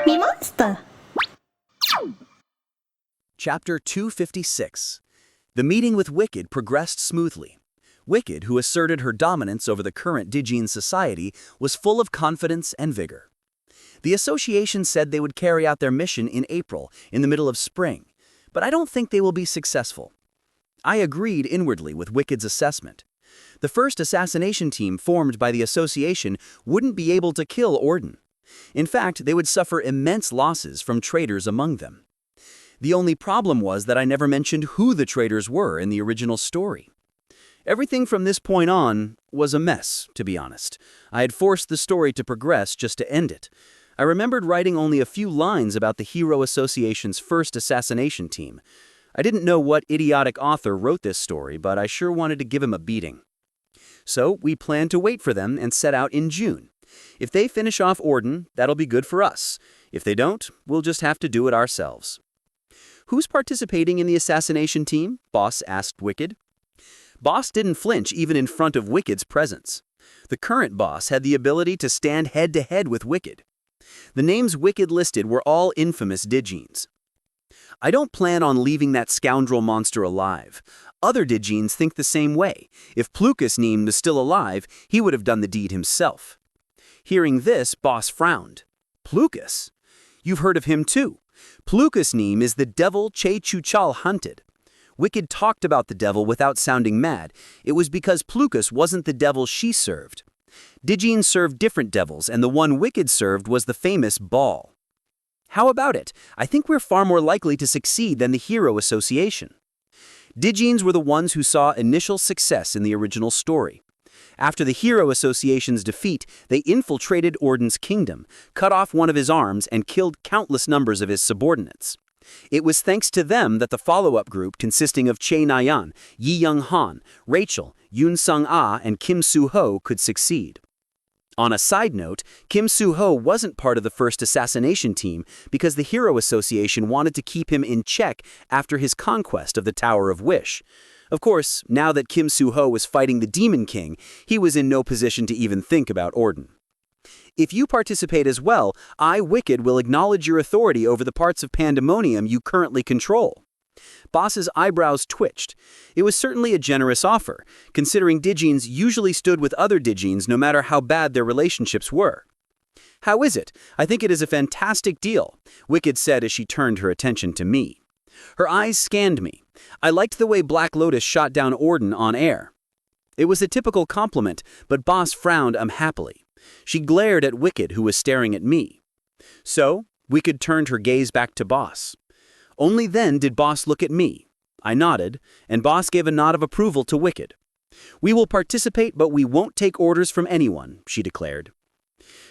MeMonster. Chapter 256. The meeting with Wicked progressed smoothly. Wicked, who asserted her dominance over the current Digine society, was full of confidence and vigor. The association said they would carry out their mission in April, in the middle of spring, but I don't think they will be successful. I agreed inwardly with Wicked's assessment. The first assassination team formed by the association wouldn't be able to kill Orden. In fact, they would suffer immense losses from traitors among them. The only problem was that I never mentioned who the traitors were in the original story. Everything from this point on was a mess, to be honest. I had forced the story to progress just to end it. I remembered writing only a few lines about the Hero Association's first assassination team. I didn't know what idiotic author wrote this story, but I sure wanted to give him a beating. So we planned to wait for them and set out in June. If they finish off Orden, that'll be good for us. If they don't, we'll just have to do it ourselves. "Who's participating in the assassination team?" Boss asked Wicked. Boss didn't flinch even in front of Wicked's presence. The current boss had the ability to stand head-to-head with Wicked. The names Wicked listed were all infamous Digines. "I don't plan on leaving that scoundrel monster alive. Other Digines think the same way. If Plucus Neem was still alive, he would have done the deed himself." Hearing this, Boss frowned. "Plucus? You've heard of him too. Plucus Neem is the devil Che Chuchal hunted." Wicked talked about the devil without sounding mad. It was because Plucus wasn't the devil she served. Digine served different devils, and the one Wicked served was the famous Baal. "How about it? I think we're far more likely to succeed than the Hero Association." Digines were the ones who saw initial success in the original story. After the Hero Association's defeat, they infiltrated Orden's kingdom, cut off one of his arms, and killed countless numbers of his subordinates. It was thanks to them that the follow-up group consisting of Che Nayan, Yi Young Han, Rachel, Yoon Sung Ah, and Kim Soo-ho could succeed. On a side note, Kim Soo-ho wasn't part of the first assassination team because the Hero Association wanted to keep him in check after his conquest of the Tower of Wish. Of course, now that Kim Soo-ho was fighting the Demon King, he was in no position to even think about Orden. "If you participate as well, I, Wicked, will acknowledge your authority over the parts of Pandemonium you currently control." Boss's eyebrows twitched. It was certainly a generous offer, considering Digines usually stood with other Digines no matter how bad their relationships were. "How is it? I think it is a fantastic deal," Wicked said as she turned her attention to me. Her eyes scanned me. I liked the way Black Lotus shot down Orden on air. It was a typical compliment, but Boss frowned unhappily. She glared at Wicked, who was staring at me. So, Wicked turned her gaze back to Boss. Only then did Boss look at me. I nodded, and Boss gave a nod of approval to Wicked. "We will participate, but we won't take orders from anyone," she declared.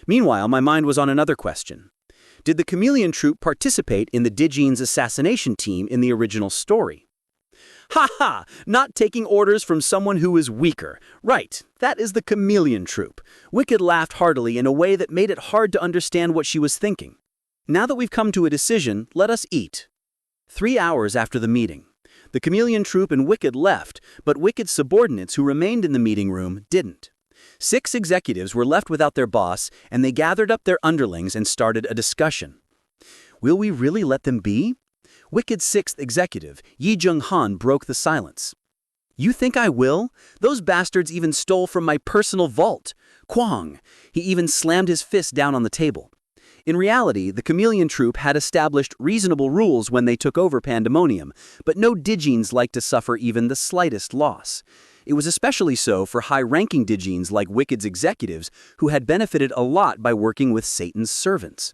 Meanwhile, my mind was on another question. Did the Chameleon Troupe participate in the Digine's assassination team in the original story? "Ha ha! Not taking orders from someone who is weaker. Right, that is the Chameleon Troupe." Wicked laughed heartily in a way that made it hard to understand what she was thinking. "Now that we've come to a decision, let us eat." 3 hours after the meeting, the Chameleon Troupe and Wicked left, but Wicked's subordinates who remained in the meeting room didn't. 6 executives were left without their boss, and they gathered up their underlings and started a discussion. Will we really let them be? Wicked's 6th executive, Yi Jung Han, broke the silence. "You think I will? Those bastards even stole from my personal vault. Kwang!" He even slammed his fist down on the table. In reality, the Chameleon Troupe had established reasonable rules when they took over Pandemonium, but no Digines liked to suffer even the slightest loss. It was especially so for high-ranking Digines like Wicked's executives, who had benefited a lot by working with Satan's servants.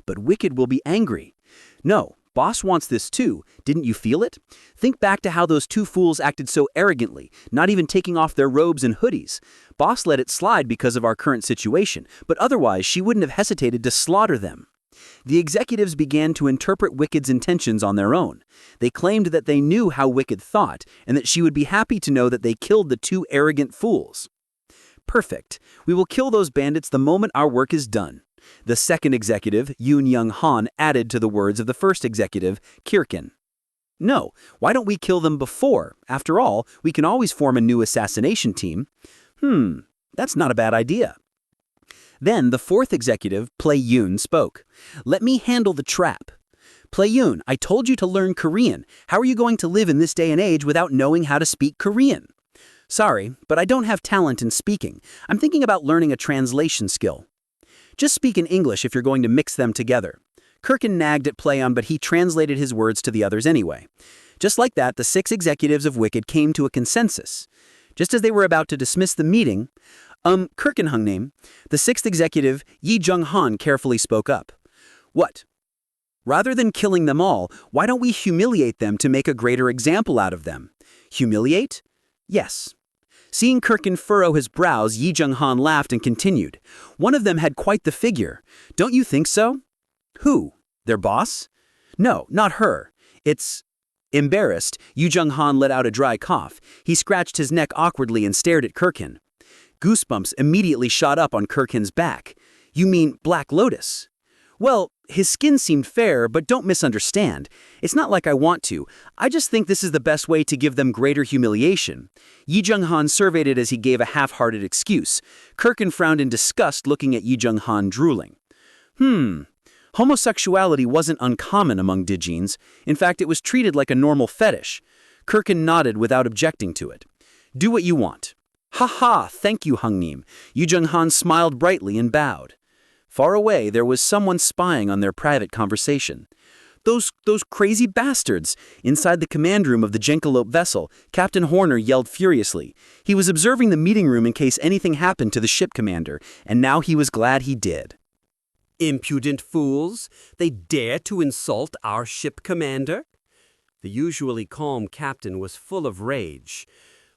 "But Wicked will be angry." "No. Boss wants this too. Didn't you feel it? Think back to how those 2 fools acted so arrogantly, not even taking off their robes and hoodies. Boss let it slide because of our current situation, but otherwise she wouldn't have hesitated to slaughter them." The executives began to interpret Wicked's intentions on their own. They claimed that they knew how Wicked thought, and that she would be happy to know that they killed the 2 arrogant fools. "Perfect. We will kill those bandits the moment our work is done." The 2nd executive, Yoon Young Han, added to the words of the 1st executive, Kirkin. "No, why don't we kill them before? After all, we can always form a new assassination team." That's not a bad idea." Then the fourth executive, Play-yoon, spoke. "Let me handle the trap. Play-yoon, I told you to learn Korean. How are you going to live in this day and age without knowing how to speak Korean?" "Sorry, but I don't have talent in speaking. I'm thinking about learning a translation skill." "Just speak in English if you're going to mix them together." Kirkin nagged at Play-on, but he translated his words to the others anyway. Just like that, the 6 executives of Wicked came to a consensus. Just as they were about to dismiss the meeting, Kirkin hung name, the 6th executive, Yi Jung-han, carefully spoke up. "What? Rather than killing them all, why don't we humiliate them to make a greater example out of them?" "Humiliate?" "Yes." Seeing Kirkin furrow his brows, Yi Jung-han laughed and continued. "One of them had quite the figure. Don't you think so?" "Who? Their boss?" "No, not her. It's—" Embarrassed, Yi Jung-han let out a dry cough. He scratched his neck awkwardly and stared at Kirkin. Goosebumps immediately shot up on Kirkin's back. "You mean Black Lotus?" "Well, his skin seemed fair, but don't misunderstand. It's not like I want to. I just think this is the best way to give them greater humiliation." Yi Jung-han surveyed it as he gave a half-hearted excuse. Kirkin frowned in disgust, looking at Yi Jung-han drooling. Homosexuality wasn't uncommon among Dijins. In fact, it was treated like a normal fetish. Kirkin nodded without objecting to it. "Do what you want." "Ha-ha, thank you, Hungnim." Yi Jung-han smiled brightly and bowed. Far away, there was someone spying on their private conversation. Those crazy bastards! Inside the command room of the Jenkelope vessel, Captain Horner yelled furiously. He was observing the meeting room in case anything happened to the ship commander, and now he was glad he did. "Impudent fools! They dare to insult our ship commander?" The usually calm captain was full of rage.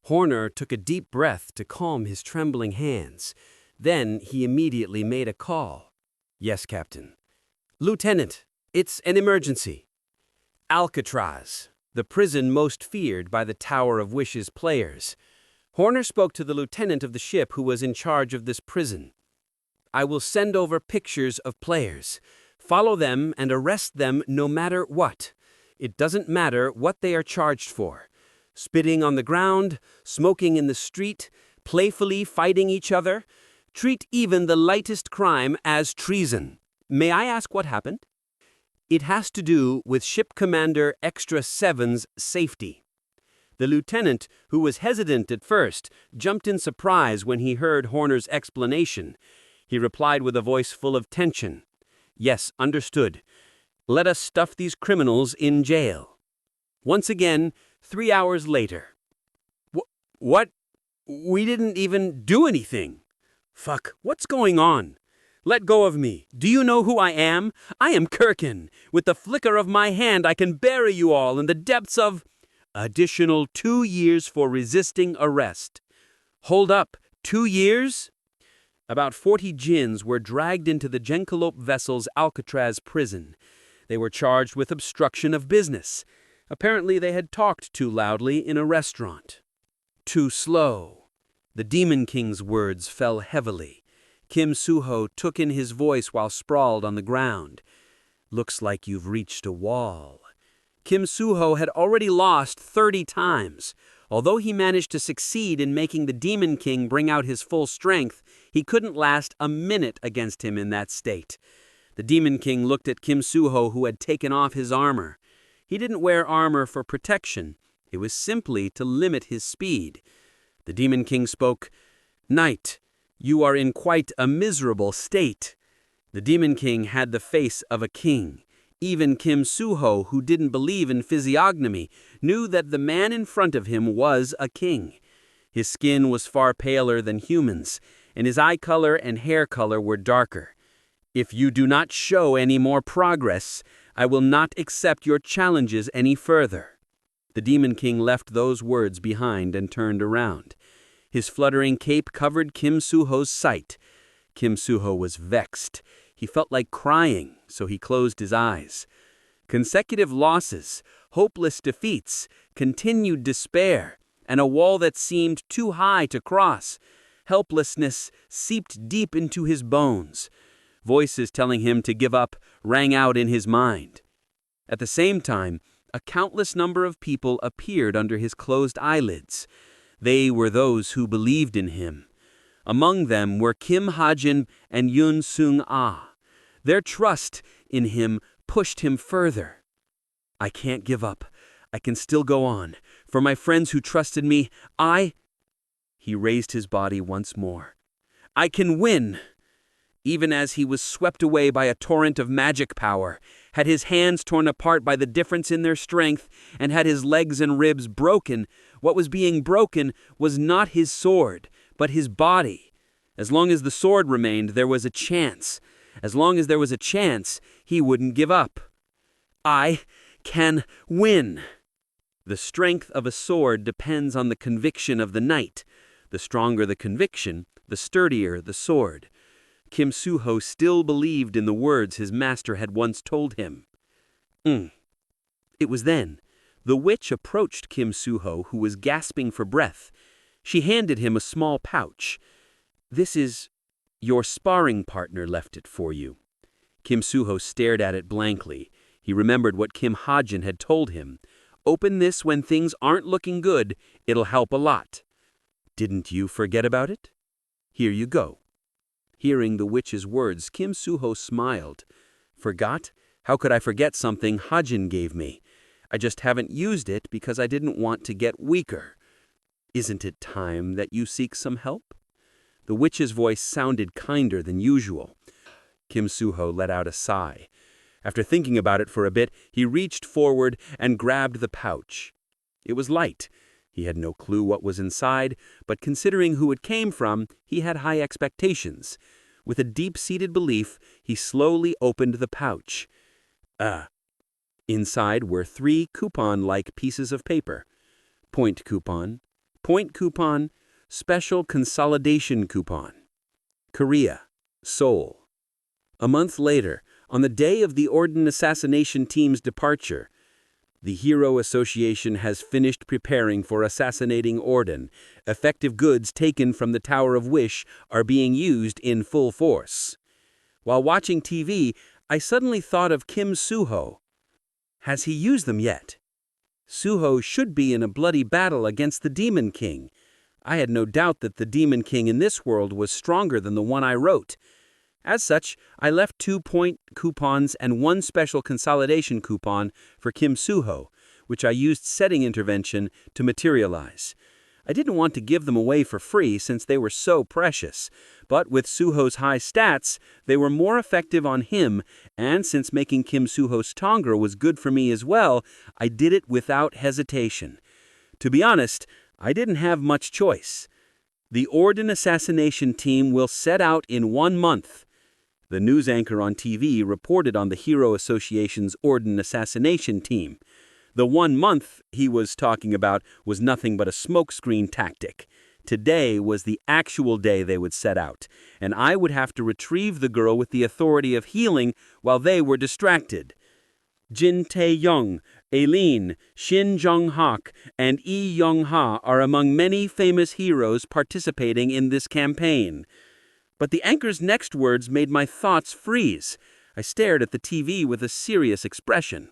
Horner took a deep breath to calm his trembling hands. Then he immediately made a call. "Yes, Captain." "Lieutenant, it's an emergency." Alcatraz, the prison most feared by the Tower of Wishes players. Horner spoke to the lieutenant of the ship who was in charge of this prison. "I will send over pictures of players. Follow them and arrest them no matter what. It doesn't matter what they are charged for. Spitting on the ground, smoking in the street, playfully fighting each other. Treat even the lightest crime as treason." "May I ask what happened?" "It has to do with Ship Commander Extra 7's safety." The lieutenant, who was hesitant at first, jumped in surprise when he heard Horner's explanation. He replied with a voice full of tension. "Yes, understood. Let us stuff these criminals in jail." Once again, 3 hours later. What? We didn't even do anything. Fuck, what's going on? Let go of me. Do you know who I am? I am Kirkin. With the flicker of my hand, I can bury you all in the depths of... Additional 2 years for resisting arrest. Hold up, 2 years? About 40 djinns were dragged into the Jenkelope vessel's Alcatraz prison. They were charged with obstruction of business. Apparently they had talked too loudly in a restaurant. Too slow. The Demon King's words fell heavily. Kim Soo-ho took in his voice while sprawled on the ground. "Looks like you've reached a wall." Kim Soo-ho had already lost 30 times. Although he managed to succeed in making the Demon King bring out his full strength, he couldn't last a minute against him in that state. The Demon King looked at Kim Soo-ho, who had taken off his armor. He didn't wear armor for protection. It was simply to limit his speed. The Demon King spoke. "Knight, you are in quite a miserable state." The Demon King had the face of a king. Even Kim Soo-ho, who didn't believe in physiognomy, knew that the man in front of him was a king. His skin was far paler than humans, and his eye color and hair color were darker. "If you do not show any more progress, I will not accept your challenges any further." The Demon King left those words behind and turned around. His fluttering cape covered Kim Soo-ho's sight. Kim Soo-ho was vexed. He felt like crying, so he closed his eyes. Consecutive losses, hopeless defeats, continued despair, and a wall that seemed too high to cross. Helplessness seeped deep into his bones. Voices telling him to give up rang out in his mind. At the same time, a countless number of people appeared under his closed eyelids. They were those who believed in him. Among them were Kim Hajin and Yoon Sung-ah. Their trust in him pushed him further. I can't give up. I can still go on. For my friends who trusted me, He raised his body once more. I can win! Even as he was swept away by a torrent of magic power, had his hands torn apart by the difference in their strength, and had his legs and ribs broken, what was being broken was not his sword, but his body. As long as the sword remained, there was a chance. As long as there was a chance, he wouldn't give up. I can win! The strength of a sword depends on the conviction of the knight. The stronger the conviction, the sturdier the sword. Kim Soo-ho still believed in the words his master had once told him. It was then. The witch approached Kim Soo-ho, who was gasping for breath. She handed him a small pouch. This is... Your sparring partner left it for you. Kim Soo-ho stared at it blankly. He remembered what Kim Hajin had told him. Open this when things aren't looking good. It'll help a lot. Didn't you forget about it? Here you go. Hearing the witch's words, Kim Soo-ho smiled. Forgot? How could I forget something Hajin gave me? I just haven't used it because I didn't want to get weaker. Isn't it time that you seek some help? The witch's voice sounded kinder than usual. Kim Soo-ho let out a sigh. After thinking about it for a bit, he reached forward and grabbed the pouch. It was light. He had no clue what was inside, but considering who it came from, he had high expectations. With a deep-seated belief, he slowly opened the pouch. Inside were 3 coupon-like pieces of paper. Point coupon, special consolidation coupon. Korea, Seoul. A month later, on the day of the Orden assassination team's departure, the Hero Association has finished preparing for assassinating Orden. Effective goods taken from the Tower of Wish are being used in full force. While watching TV, I suddenly thought of Kim Soo-ho. Has he used them yet? Soo-ho should be in a bloody battle against the Demon King. I had no doubt that the Demon King in this world was stronger than the one I wrote. As such, I left 2 point coupons and 1 special consolidation coupon for Kim Soo-ho, which I used setting intervention to materialize. I didn't want to give them away for free since they were so precious, but with Soo-ho's high stats, they were more effective on him, and since making Kim Soo-ho stronger was good for me as well, I did it without hesitation. To be honest, I didn't have much choice. The Orden assassination team will set out in 1 month. The news anchor on TV reported on the Hero Association's Orden assassination team. The 1 month he was talking about was nothing but a smokescreen tactic. Today was the actual day they would set out, and I would have to retrieve the girl with the authority of healing while they were distracted. Jin Tae-young, Aileen, Shin Jung-hak, and Lee Young-ha are among many famous heroes participating in this campaign. But the anchor's next words made my thoughts freeze. I stared at the TV with a serious expression.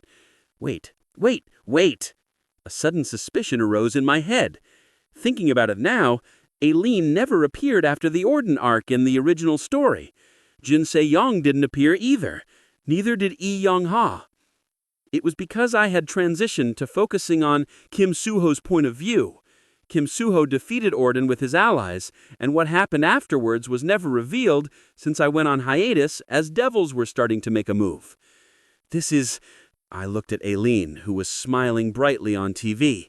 Wait. A sudden suspicion arose in my head. Thinking about it now, Aileen never appeared after the Orden arc in the original story. Jin Se-young didn't appear either. Neither did Lee Young-ha. It was because I had transitioned to focusing on Kim Soo-ho's point of view. Kim Soo-ho defeated Orden with his allies, and what happened afterwards was never revealed since I went on hiatus as devils were starting to make a move. I looked at Aileen, who was smiling brightly on TV.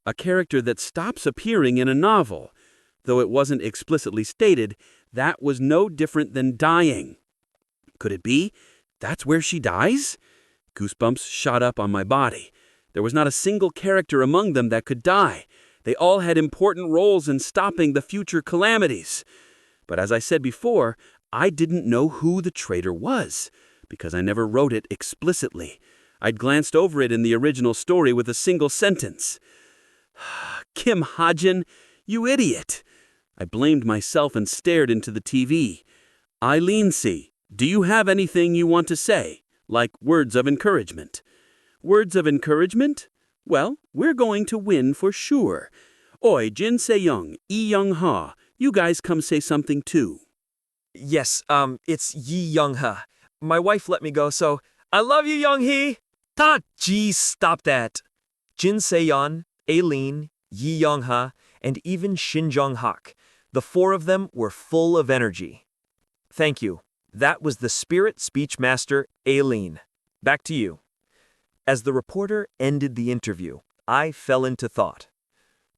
A character that stops appearing in a novel. Though it wasn't explicitly stated, that was no different than dying. Could it be? That's where she dies? Goosebumps shot up on my body. There was not a single character among them that could die. They all had important roles in stopping the future calamities. But as I said before, I didn't know who the traitor was, because I never wrote it explicitly. I'd glanced over it in the original story with a single sentence. Kim Hajin, you idiot! I blamed myself and stared into the TV. Aileen C., do you have anything you want to say? Like words of encouragement. Words of encouragement? Well, we're going to win for sure. Oi, Jin Se-young, Lee Young-ha, You guys come say something too. Yes, it's Yi Young-ha. My wife let me go, so I love you, Young-hee! Ta, geez, stop that. Jin Se-yeon, Aileen, Yi Young-ha, and even Shin Jong-hak. The four of them were full of energy. Thank you. That was the spirit speech master, Aileen. Back to you. As the reporter ended the interview, I fell into thought.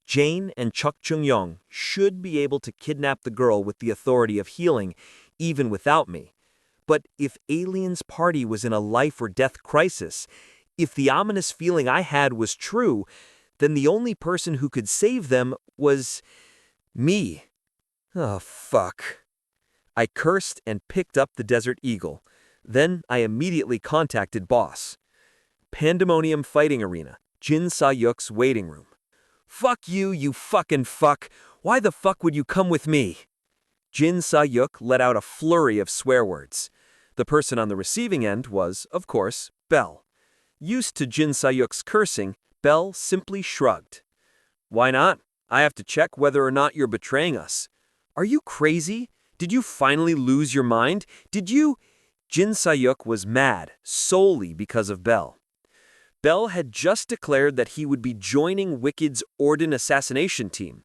Jane and Chuk Chung-young should be able to kidnap the girl with the authority of healing, even without me. But if Alien's party was in a life-or-death crisis, if the ominous feeling I had was true, then the only person who could save them was me. Oh, fuck. I cursed and picked up the Desert Eagle. Then I immediately contacted Boss. Pandemonium Fighting Arena, Jin Sa-yuk's waiting room. Fuck you, you fucking fuck. Why the fuck would you come with me? Jin Sa-yuk let out a flurry of swear words. The person on the receiving end was, of course, Belle. Used to Jin Sa-yuk's cursing, Belle simply shrugged. Why not? I have to check whether or not you're betraying us. Are you crazy? Did you finally lose your mind? Did you? Jin Sa-yuk was mad solely because of Belle. Belle had just declared that he would be joining Wicked's Orden assassination team.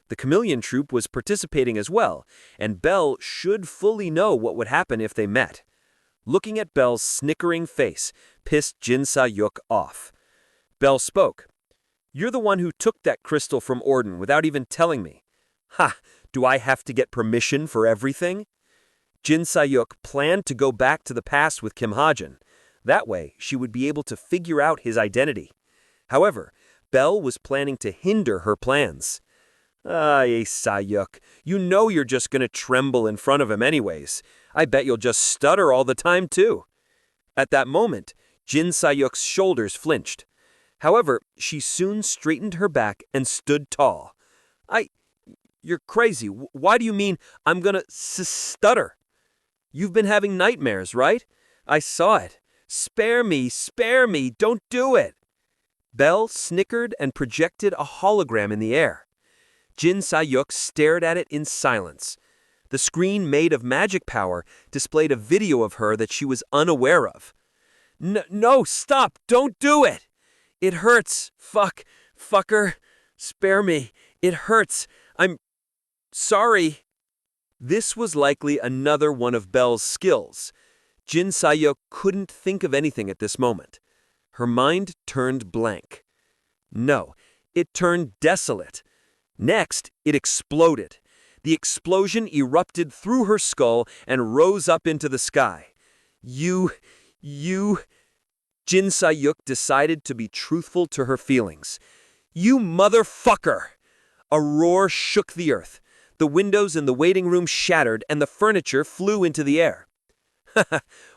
The Chameleon Troupe was participating as well, and Belle should fully know what would happen if they met. Looking at Belle's snickering face pissed Jin Sa-yuk off. Belle spoke. You're the one who took that crystal from Orden without even telling me. Ha! Do I have to get permission for everything? Jin Sa-yuk planned to go back to the past with Kim Hajin. That way, she would be able to figure out his identity. However, Belle was planning to hinder her plans. Sa-yuk, you know you're just going to tremble in front of him anyways. I bet you'll just stutter all the time too. At that moment, Jin Sa-yuk's shoulders flinched. However, she soon straightened her back and stood tall. You're crazy. Why do you mean I'm gonna stutter? You've been having nightmares, right? I saw it. Spare me, don't do it. Belle snickered and projected a hologram in the air. Jin Sa-yuk stared at it in silence. The screen made of magic power displayed a video of her that she was unaware of. No, stop, don't do it. It hurts. Fucker. Spare me. It hurts. I'm sorry. This was likely another one of Belle's skills. Jin Sa-yuk couldn't think of anything at this moment. Her mind turned blank. No, it turned desolate. Next, it exploded. The explosion erupted through her skull and rose up into the sky. You... Jin Sa-yuk decided to be truthful to her feelings. You motherfucker! A roar shook the earth. The windows in the waiting room shattered and the furniture flew into the air.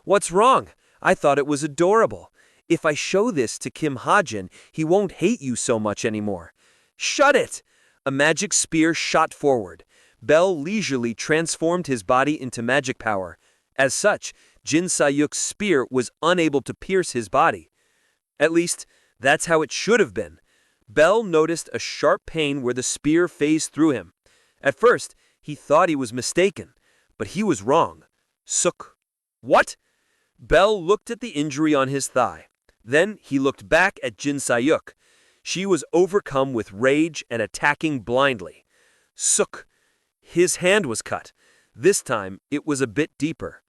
What's wrong? I thought it was adorable. If I show this to Kim Hajin, he won't hate you so much anymore. Shut it! A magic spear shot forward. Belle leisurely transformed his body into magic power. As such, Jin Sa-yuk's spear was unable to pierce his body. At least, that's how it should have been. Belle noticed a sharp pain where the spear phased through him. At first, he thought he was mistaken, but he was wrong. Suk. What? Belle looked at the injury on his thigh. Then he looked back at Jin Sa-yuk. She was overcome with rage and attacking blindly. Suk. His hand was cut. This time, it was a bit deeper.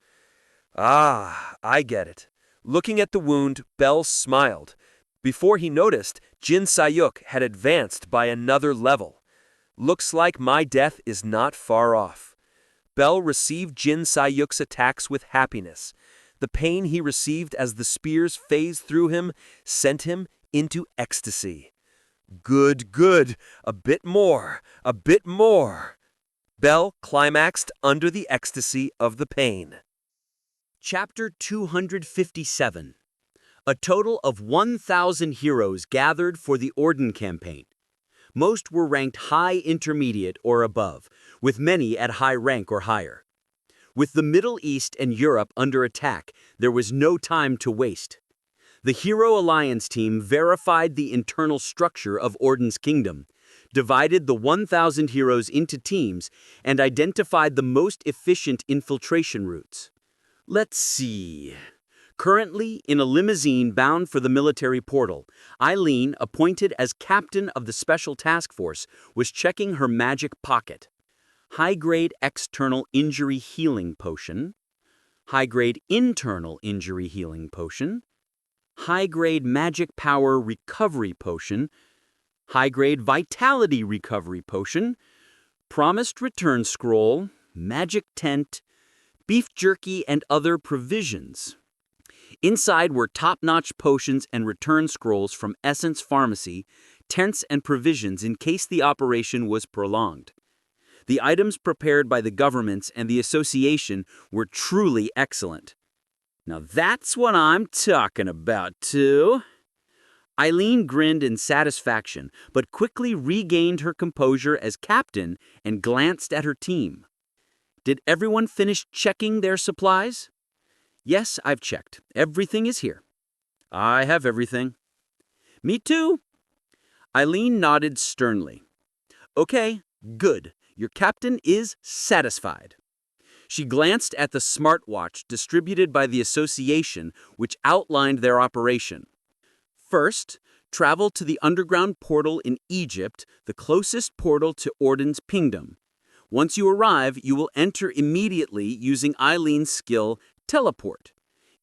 Ah, I get it. Looking at the wound, Belle smiled. Before he noticed, Jin Sa-yuk had advanced by another level. Looks like my death is not far off. Belle received Jin Sa-yuk's attacks with happiness. The pain he received as the spears phased through him sent him into ecstasy. Good. A bit more. Belle climaxed under the ecstasy of the pain. Chapter 257. A total of 1,000 heroes gathered for the Orden campaign. Most were ranked high intermediate or above, with many at high rank or higher. With the Middle East and Europe under attack, there was no time to waste. The Hero Alliance team verified the internal structure of Orden's kingdom, divided the 1,000 heroes into teams, and identified the most efficient infiltration routes. Let's see. Currently, in a limousine bound for the military portal, Eileen, appointed as captain of the special task force, was checking her magic pocket. High-grade external injury healing potion, high-grade internal injury healing potion, high-grade magic power recovery potion, high-grade vitality recovery potion, promised return scroll, magic tent, beef jerky, and other provisions. Inside were top-notch potions and return scrolls from Essence Pharmacy, tents and provisions in case the operation was prolonged. The items prepared by the governments and the association were truly excellent. Now that's what I'm talking about, too. Eileen grinned in satisfaction, but quickly regained her composure as captain and glanced at her team. Did everyone finish checking their supplies? Yes, I've checked. Everything is here. I have everything. Me too. Eileen nodded sternly. Okay, good. Your captain is satisfied. She glanced at the smartwatch distributed by the association, which outlined their operation. First, travel to the underground portal in Egypt, the closest portal to Orden's kingdom. Once you arrive, you will enter immediately using Eileen's skill, Teleport.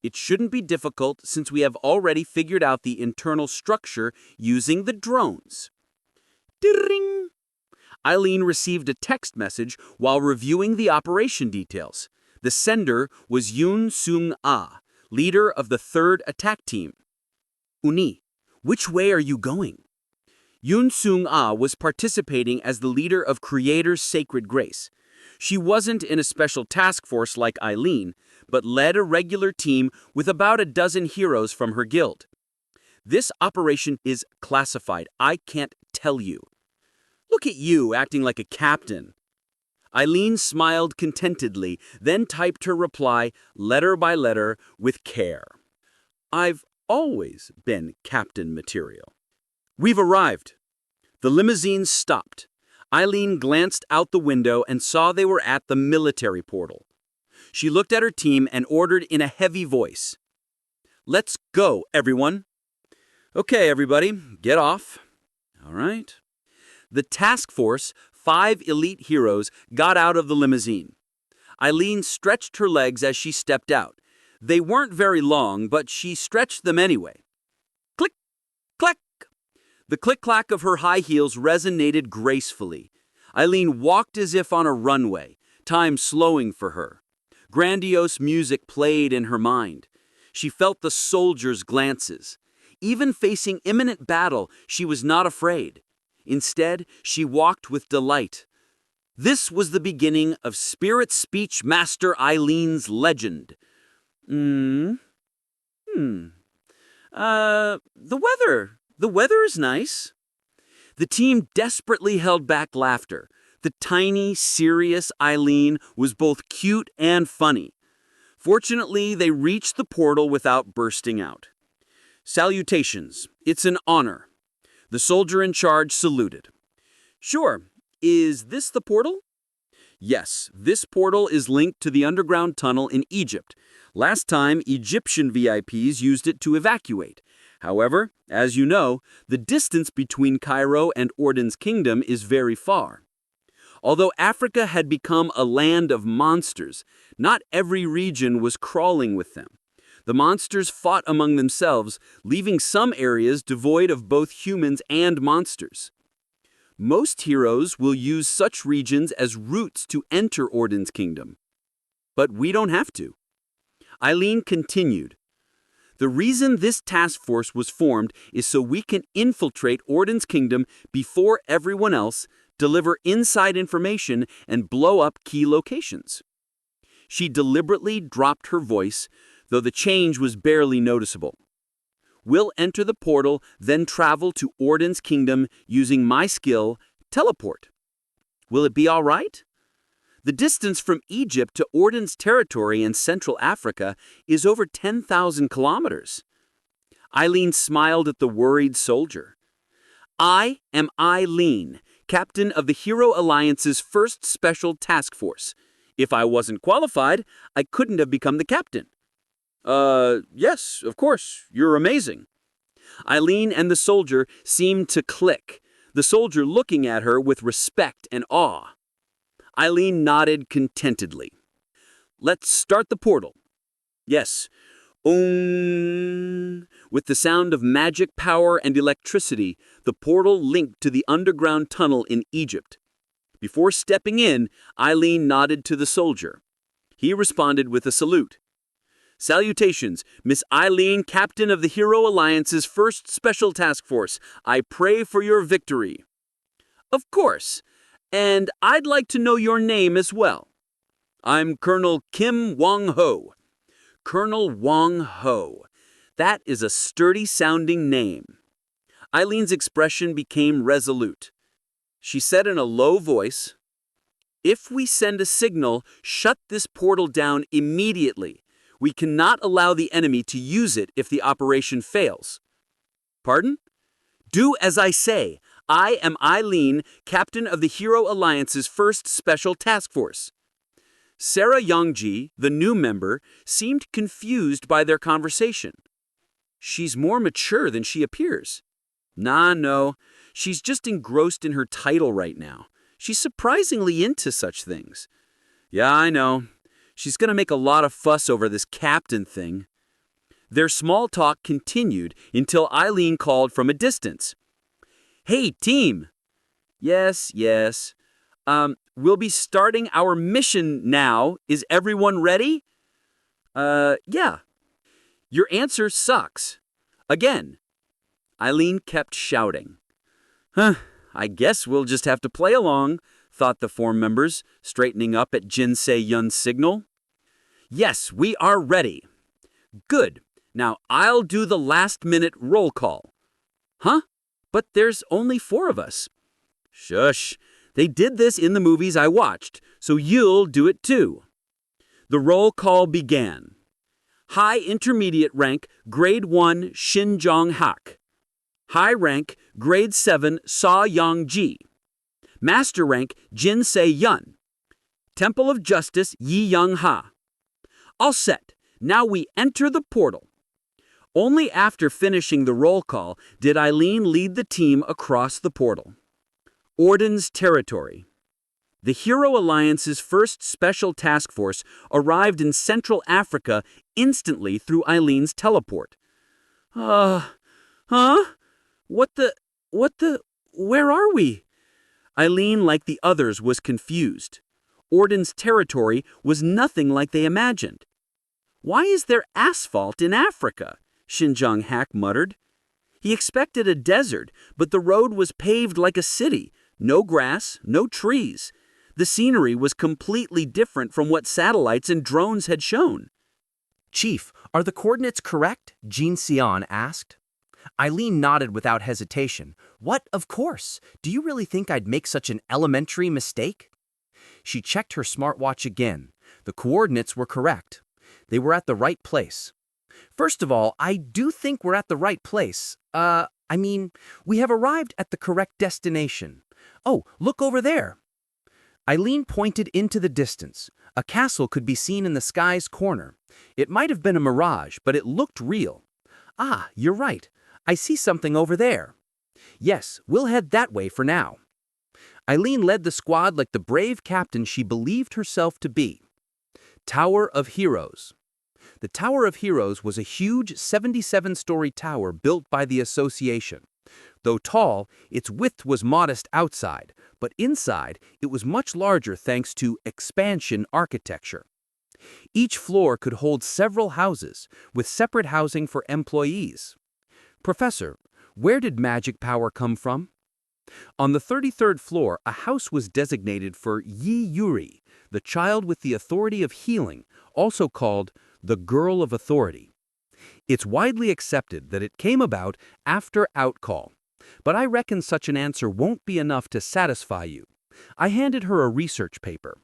It shouldn't be difficult since we have already figured out the internal structure using the drones. Ding! Eileen received a text message while reviewing the operation details. The sender was Yoon Sung-ah, leader of the 3rd attack team. Uni, which way are you going? Yoon Sung-ah was participating as the leader of Creator's Sacred Grace. She wasn't in a special task force like Eileen, but led a regular team with about a dozen heroes from her guild. This operation is classified. I can't tell you. Look at you acting like a captain. Eileen smiled contentedly, then typed her reply letter by letter with care. I've always been captain material. We've arrived. The limousine stopped. Eileen glanced out the window and saw they were at the military portal. She looked at her team and ordered in a heavy voice. Let's go, everyone. Okay, everybody, get off. All right. The task force, 5 elite heroes, got out of the limousine. Eileen stretched her legs as she stepped out. They weren't very long, but she stretched them anyway. Click, clack. The click-clack of her high heels resonated gracefully. Eileen walked as if on a runway, time slowing for her. Grandiose music played in her mind. She felt the soldiers' glances. Even facing imminent battle, she was not afraid. Instead, she walked with delight. This was the beginning of Spirit Speech Master Eileen's legend. The weather is nice. The team desperately held back laughter. The tiny, serious Eileen was both cute and funny. Fortunately, they reached the portal without bursting out. Salutations. It's an honor. The soldier in charge saluted. Sure. Is this the portal? Yes, this portal is linked to the underground tunnel in Egypt. Last time, Egyptian VIPs used it to evacuate. However, as you know, the distance between Cairo and Orden's kingdom is very far. Although Africa had become a land of monsters, not every region was crawling with them. The monsters fought among themselves, leaving some areas devoid of both humans and monsters. Most heroes will use such regions as routes to enter Orden's kingdom. But we don't have to. Eileen continued. The reason this task force was formed is so we can infiltrate Orden's kingdom before everyone else, deliver inside information, and blow up key locations. She deliberately dropped her voice, though the change was barely noticeable. We'll enter the portal, then travel to Orden's kingdom using my skill, Teleport. Will it be all right? The distance from Egypt to Orden's territory in Central Africa is over 10,000 kilometers. Eileen smiled at the worried soldier. I am Eileen, captain of the Hero Alliance's first special task force. If I wasn't qualified, I couldn't have become the captain. Yes, of course. You're amazing. Eileen and the soldier seemed to click, the soldier looking at her with respect and awe. Eileen nodded contentedly. Let's start the portal. Yes. With the sound of magic power and electricity, the portal linked to the underground tunnel in Egypt. Before stepping in, Eileen nodded to the soldier. He responded with a salute. Salutations, Miss Eileen, captain of the Hero Alliance's first special task force. I pray for your victory. Of course, and I'd like to know your name as well. I'm Colonel Kim Wong-ho. Colonel Wong-ho. That is a sturdy-sounding name. Eileen's expression became resolute. She said in a low voice, "If we send a signal, shut this portal down immediately. We cannot allow the enemy to use it if the operation fails." Pardon? Do as I say. I am Eileen, captain of the Hero Alliance's first special task force. Sarah Youngji, the new member, seemed confused by their conversation. She's more mature than she appears. No, she's just engrossed in her title right now. She's surprisingly into such things. Yeah, I know. She's going to make a lot of fuss over this captain thing. Their small talk continued until Eileen called from a distance. Hey, team. Yes. We'll be starting our mission now. Is everyone ready? Yeah. Your answer sucks. Again. Eileen kept shouting. I guess we'll just have to play along, thought the 4 members, straightening up at Jin Se-yun's signal. Yes, we are ready. Good. Now I'll do the last-minute roll call. Huh? But there's only 4 of us. Shush. They did this in the movies I watched, so you'll do it too. The roll call began. High intermediate rank, grade 1, Shin Jong-hak. High rank, grade 7, Sa Young-ji. Master rank, Jin Se-yun. Temple of Justice, Yi Young-ha. All set. Now we enter the portal. Only after finishing the roll call did Eileen lead the team across the portal. Orden's territory. The Hero Alliance's first special task force arrived in Central Africa instantly through Eileen's teleport. Huh? Where are we? Eileen, like the others, was confused. Orden's territory was nothing like they imagined. Why is there asphalt in Africa? Shin Jong-hak muttered. He expected a desert, but the road was paved like a city. No grass, no trees. The scenery was completely different from what satellites and drones had shown. Chief, are the coordinates correct? Jin Se-yun asked. Eileen nodded without hesitation. What? Of course. Do you really think I'd make such an elementary mistake? She checked her smartwatch again. The coordinates were correct. They were at the right place. First of all, I do think we're at the right place. We have arrived at the correct destination. Oh, look over there. Eileen pointed into the distance. A castle could be seen in the sky's corner. It might have been a mirage, but it looked real. Ah, you're right. I see something over there. Yes, we'll head that way for now. Eileen led the squad like the brave captain she believed herself to be. Tower of Heroes. The Tower of Heroes was a huge 77-story tower built by the association. Though tall, its width was modest outside, but inside it was much larger thanks to expansion architecture. Each floor could hold several houses, with separate housing for employees. Professor, where did magic power come from? On the 33rd floor, a house was designated for Yi Yuri, the child with the authority of healing, also called the Girl of Authority. It's widely accepted that it came about after outcall, but I reckon such an answer won't be enough to satisfy you. I handed her a research paper.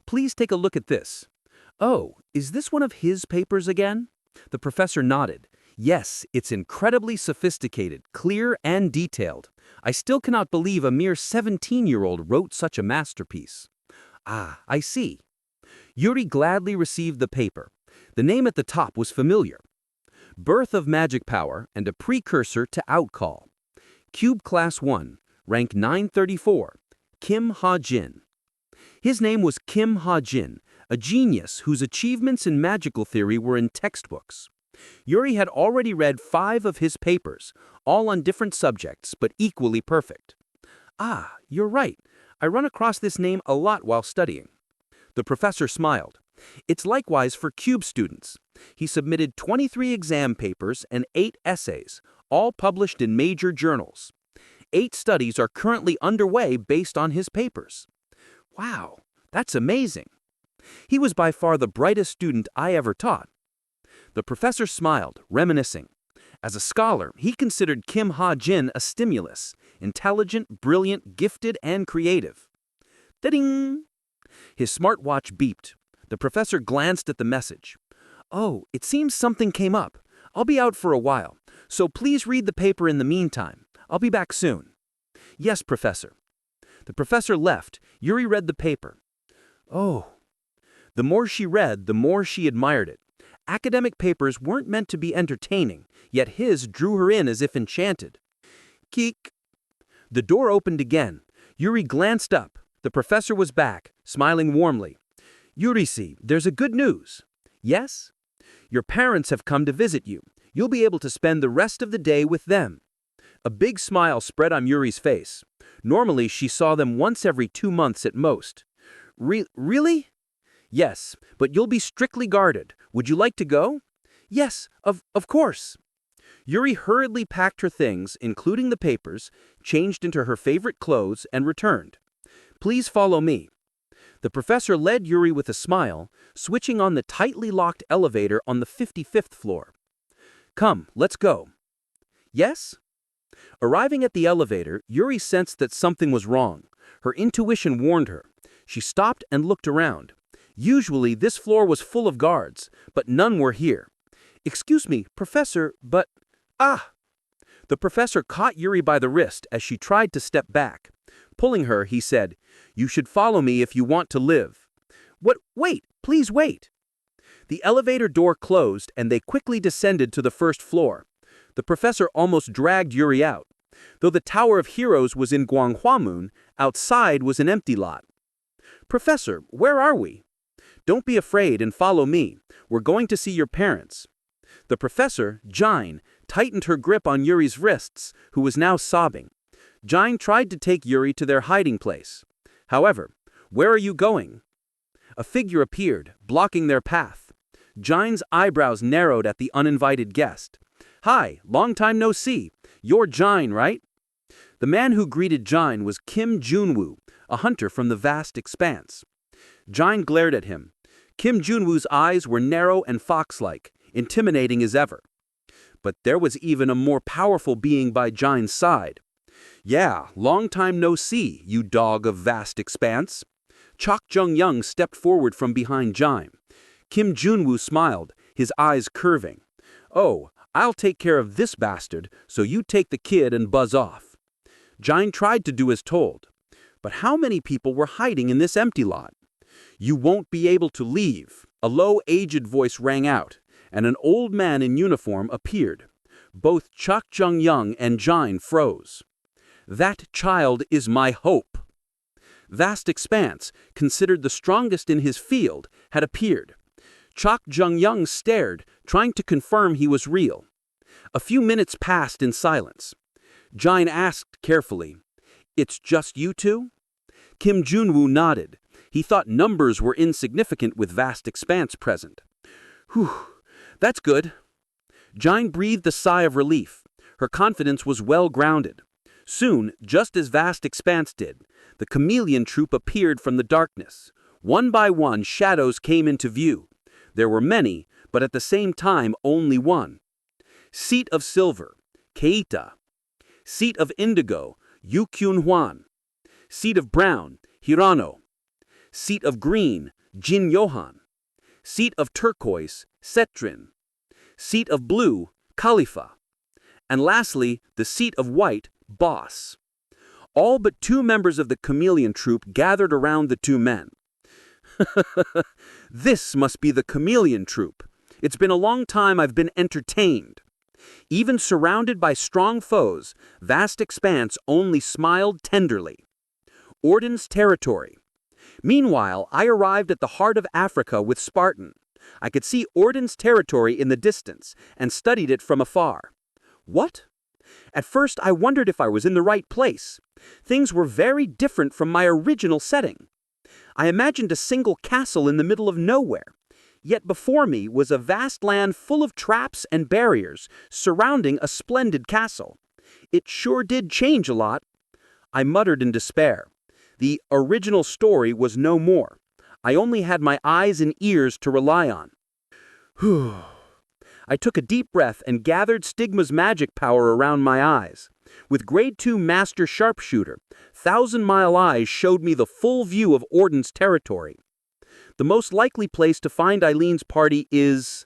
Please take a look at this. Oh, is this one of his papers again? The professor nodded. Yes, it's incredibly sophisticated, clear, and detailed. I still cannot believe a mere 17-year-old wrote such a masterpiece. Ah, I see. Yuri gladly received the paper. The name at the top was familiar. Birth of Magic Power and a Precursor to Outcall. Cube Class 1, rank 934, Kim Hajin. His name was Kim Hajin, a genius whose achievements in magical theory were in textbooks. Yuri had already read 5 of his papers, all on different subjects, but equally perfect. Ah, you're right. I run across this name a lot while studying. The professor smiled. It's likewise for Cube students. He submitted 23 exam papers and 8 essays, all published in major journals. 8 studies are currently underway based on his papers. Wow, that's amazing. He was by far the brightest student I ever taught. The professor smiled, reminiscing. As a scholar, he considered Kim Ha-jin a stimulus, intelligent, brilliant, gifted, and creative. Da-ding! His smartwatch beeped. The professor glanced at the message. Oh, it seems something came up. I'll be out for a while, so please read the paper in the meantime. I'll be back soon. Yes, Professor. The professor left. Yuri read the paper. Oh. The more she read, the more she admired it. Academic papers weren't meant to be entertaining, yet his drew her in as if enchanted. Keek. The door opened again. Yuri glanced up. The professor was back, smiling warmly. Yuri-see, there's a good news. Yes? Your parents have come to visit you. You'll be able to spend the rest of the day with them. A big smile spread on Yuri's face. Normally, she saw them once every 2 months at most. Really? Yes, but you'll be strictly guarded. Would you like to go? Yes, of course. Yuri hurriedly packed her things, including the papers, changed into her favorite clothes, and returned. Please follow me. The professor led Yuri with a smile, switching on the tightly locked elevator on the 55th floor. Come, let's go. Yes? Arriving at the elevator, Yuri sensed that something was wrong. Her intuition warned her. She stopped and looked around. Usually, this floor was full of guards, but none were here. Excuse me, Professor, but... Ah! The professor caught Yuri by the wrist as she tried to step back. Pulling her, he said, You should follow me if you want to live. What? Wait, please wait. The elevator door closed and they quickly descended to the first floor. The professor almost dragged Yuri out. Though the Tower of Heroes was in Gwanghwamun, outside was an empty lot. Professor, where are we? Don't be afraid and follow me. We're going to see your parents. The professor, Jine, tightened her grip on Yuri's wrists, who was now sobbing. Jine tried to take Yuri to their hiding place. However, where are you going? A figure appeared, blocking their path. Jine's eyebrows narrowed at the uninvited guest. Hi, long time no see. You're Jine, right? The man who greeted Jine was Kim Junwoo, a hunter from the vast expanse. Jine glared at him. Kim Junwoo's eyes were narrow and fox-like, intimidating as ever. But there was even a more powerful being by Jine's side. Yeah, long time no see, you dog of vast expanse. Chok Jung-young stepped forward from behind Jine. Kim Junwoo smiled, his eyes curving. Oh, I'll take care of this bastard, so you take the kid and buzz off. Jine tried to do as told. But how many people were hiding in this empty lot? You won't be able to leave. A low, aged voice rang out, and an old man in uniform appeared. Both Chok Jung-young and Jine froze. That child is my hope. Vast Expanse, considered the strongest in his field, had appeared. Chok Jung-young stared, trying to confirm he was real. A few minutes passed in silence. Jine asked carefully, It's just you two? Kim Junwoo nodded. He thought numbers were insignificant with Vast Expanse present. Whew, that's good. Jine breathed a sigh of relief. Her confidence was well grounded. Soon, just as Vast Expanse did, the chameleon troop appeared from the darkness. One by one, shadows came into view. There were many, but at the same time only one. Seat of Silver, Keita. Seat of Indigo, Yu Kyun-hwan. Seat of Brown, Hirano. Seat of Green, Jin Yohan. Seat of Turquoise, Setrin. Seat of Blue, Khalifa. And lastly, the seat of white, boss. All but 2 members of the chameleon troop gathered around the 2 men. This must be the chameleon troop. It's been a long time I've been entertained. Even surrounded by strong foes, vast expanse only smiled tenderly. Orden's territory. Meanwhile, I arrived at the heart of Africa with Spartan. I could see Orden's territory in the distance and studied it from afar. What? At first, I wondered if I was in the right place. Things were very different from my original setting. I imagined a single castle in the middle of nowhere. Yet before me was a vast land full of traps and barriers surrounding a splendid castle. It sure did change a lot. I muttered in despair. The original story was no more. I only had my eyes and ears to rely on. Whew. I took a deep breath and gathered Stigma's magic power around my eyes. With Grade 2 Master Sharpshooter, 1,000-mile eyes showed me the full view of Orden's territory. The most likely place to find Eileen's party is,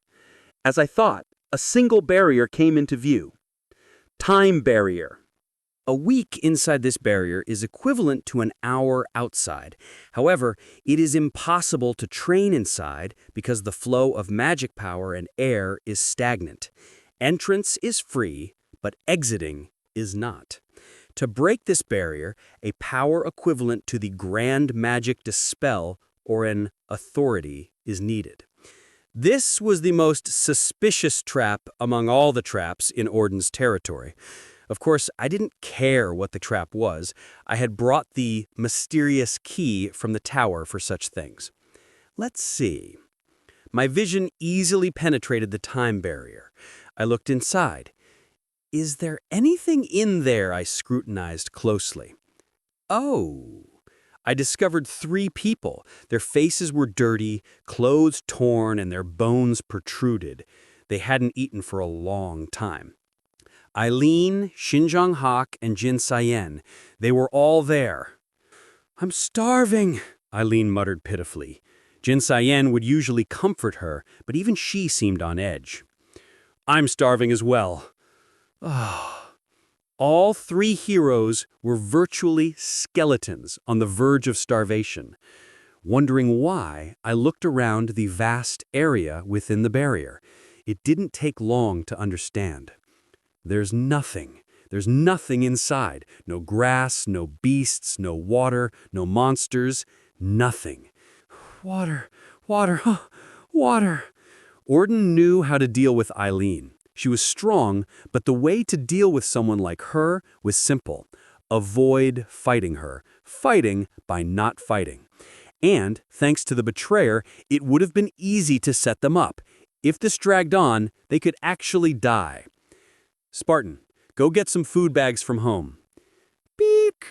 as I thought, a single barrier came into view. Time barrier. A week inside this barrier is equivalent to an hour outside. However, it is impossible to train inside because the flow of magic power and air is stagnant. Entrance is free, but exiting is not. To break this barrier, a power equivalent to the Grand Magic Dispel or an authority is needed. This was the most suspicious trap among all the traps in Orden's territory. Of course, I didn't care what the trap was. I had brought the mysterious key from the tower for such things. Let's see. My vision easily penetrated the time barrier. I looked inside. Is there anything in there? I scrutinized closely. Oh. I discovered 3 people. Their faces were dirty, clothes torn, and their bones protruded. They hadn't eaten for a long time. Eileen, Xinjiang Hawk, and Jin Sayen. They were all there. I'm starving, Eileen muttered pitifully. Jin Sayen would usually comfort her, but even she seemed on edge. I'm starving as well. All 3 heroes were virtually skeletons on the verge of starvation. Wondering why, I looked around the vast area within the barrier. It didn't take long to understand. There's nothing inside. No grass, no beasts, no water, no monsters, nothing. Water. Orden knew how to deal with Eileen. She was strong, but the way to deal with someone like her was simple. Avoid fighting her. Fighting by not fighting. And, thanks to the betrayer, it would have been easy to set them up. If this dragged on, they could actually die. Spartan, go get some food bags from home. Beep!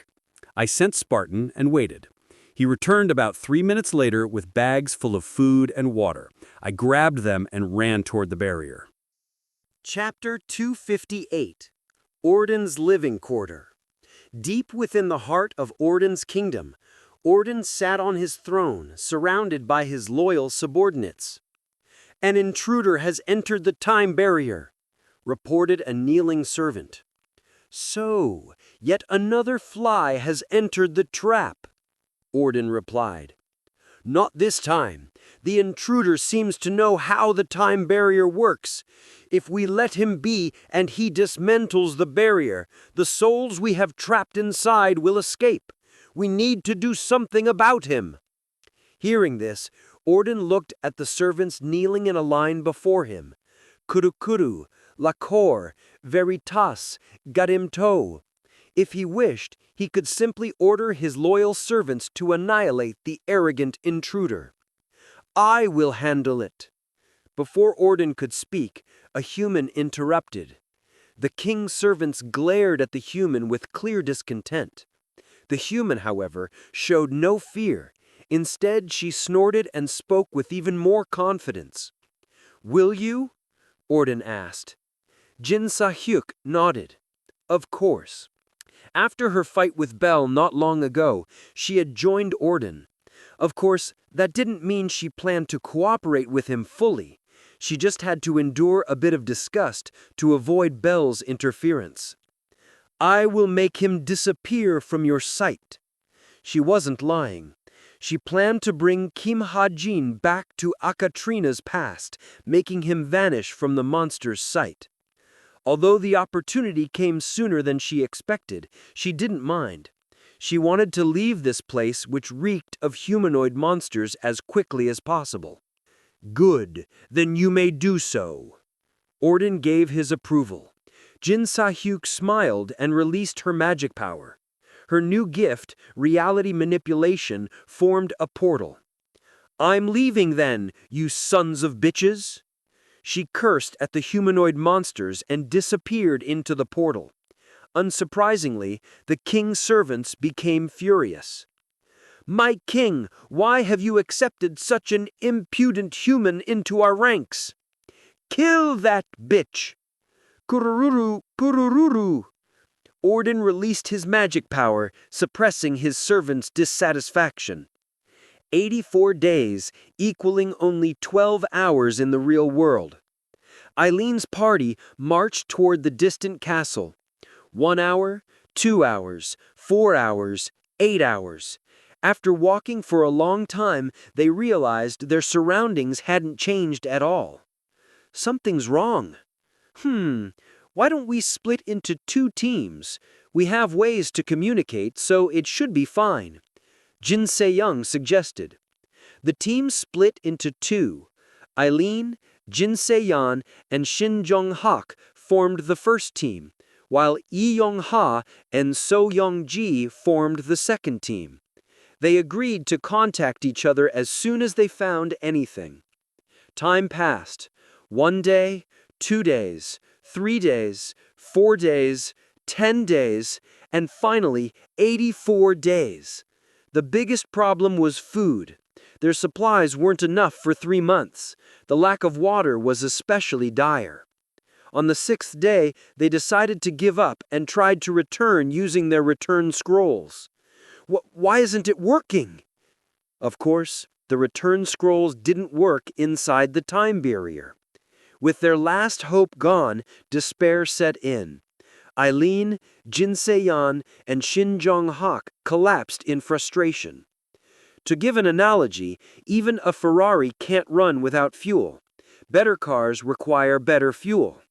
I sent Spartan and waited. He returned about 3 minutes later with bags full of food and water. I grabbed them and ran toward the barrier. Chapter 258. Orden's Living Quarter. Deep within the heart of Orden's kingdom, Orden sat on his throne, surrounded by his loyal subordinates. An intruder has entered the time barrier, reported a kneeling servant. So, yet another fly has entered the trap, Orden replied. Not this time. The intruder seems to know how the time barrier works. If we let him be and he dismantles the barrier, the souls we have trapped inside will escape. We need to do something about him. Hearing this, Orden looked at the servants kneeling in a line before him. Kurukuru, Lakor, Veritas, Gadimto. If he wished, he could simply order his loyal servants to annihilate the arrogant intruder. I will handle it. Before Orden could speak, a human interrupted. The king's servants glared at the human with clear discontent. The human, however, showed no fear. Instead, she snorted and spoke with even more confidence. Will you? Orden asked. Jin Sa-hyuk nodded. Of course. After her fight with Bell not long ago, she had joined Orden. Of course, that didn't mean she planned to cooperate with him fully. She just had to endure a bit of disgust to avoid Belle's interference. "I will make him disappear from your sight." She wasn't lying. She planned to bring Kim Hajin back to Akatrina's past, making him vanish from the monster's sight. Although the opportunity came sooner than she expected, she didn't mind. She wanted to leave this place which reeked of humanoid monsters as quickly as possible. "Good, then you may do so." Orden gave his approval. Jin Sa-hyuk smiled and released her magic power. Her new gift, reality manipulation, formed a portal. "I'm leaving then, you sons of bitches!" She cursed at the humanoid monsters and disappeared into the portal. Unsurprisingly, the king's servants became furious. "My king, why have you accepted such an impudent human into our ranks? Kill that bitch! Kurururu, kurururu!" Orden released his magic power, suppressing his servants' dissatisfaction. 84 days, equaling only 12 hours in the real world. Eileen's party marched toward the distant castle. 1 hour, 2 hours, 4 hours, 8 hours. After walking for a long time, they realized their surroundings hadn't changed at all. Something's wrong. Why don't we split into 2 teams? We have ways to communicate, so it should be fine, Jin Se-young suggested. The team split into 2. Eileen, Jin Se-yeon, and Shin Jong-hak formed the first team, while Lee Yong-ha and So Young-ji formed the second team. They agreed to contact each other as soon as they found anything. Time passed. 1 day, 2 days, 3 days, 4 days, 10 days, and finally 84 days. The biggest problem was food. Their supplies weren't enough for 3 months. The lack of water was especially dire. On the 6th day, they decided to give up and tried to return using their return scrolls. Why isn't it working? Of course, the return scrolls didn't work inside the time barrier. With their last hope gone, despair set in. Eileen, Jin Se-yeon, and Shin Jong-hak collapsed in frustration. To give an analogy, even a Ferrari can't run without fuel. Better cars require better fuel.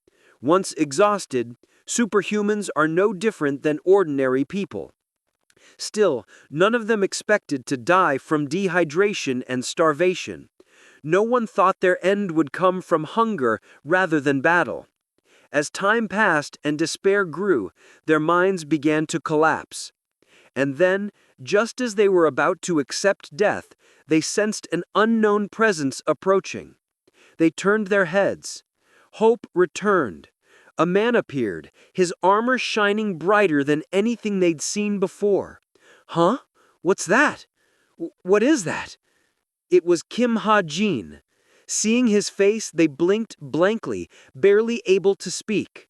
Once exhausted, superhumans are no different than ordinary people. Still, none of them expected to die from dehydration and starvation. No one thought their end would come from hunger rather than battle. As time passed and despair grew, their minds began to collapse. And then, just as they were about to accept death, they sensed an unknown presence approaching. They turned their heads. Hope returned. A man appeared, his armor shining brighter than anything they'd seen before. "Huh? What's that? What is that?" It was Kim Ha-jin. Seeing his face, they blinked blankly, barely able to speak.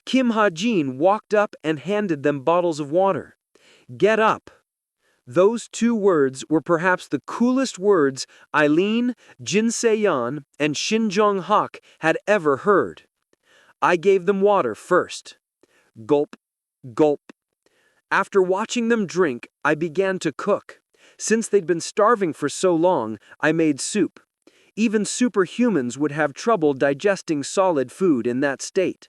Kim Ha-jin walked up and handed them bottles of water. "Get up." Those 2 words were perhaps the coolest words Eileen, Jin Se-yeon, and Shin Jong-hak had ever heard. I gave them water first. Gulp, gulp. After watching them drink, I began to cook. Since they'd been starving for so long, I made soup. Even superhumans would have trouble digesting solid food in that state.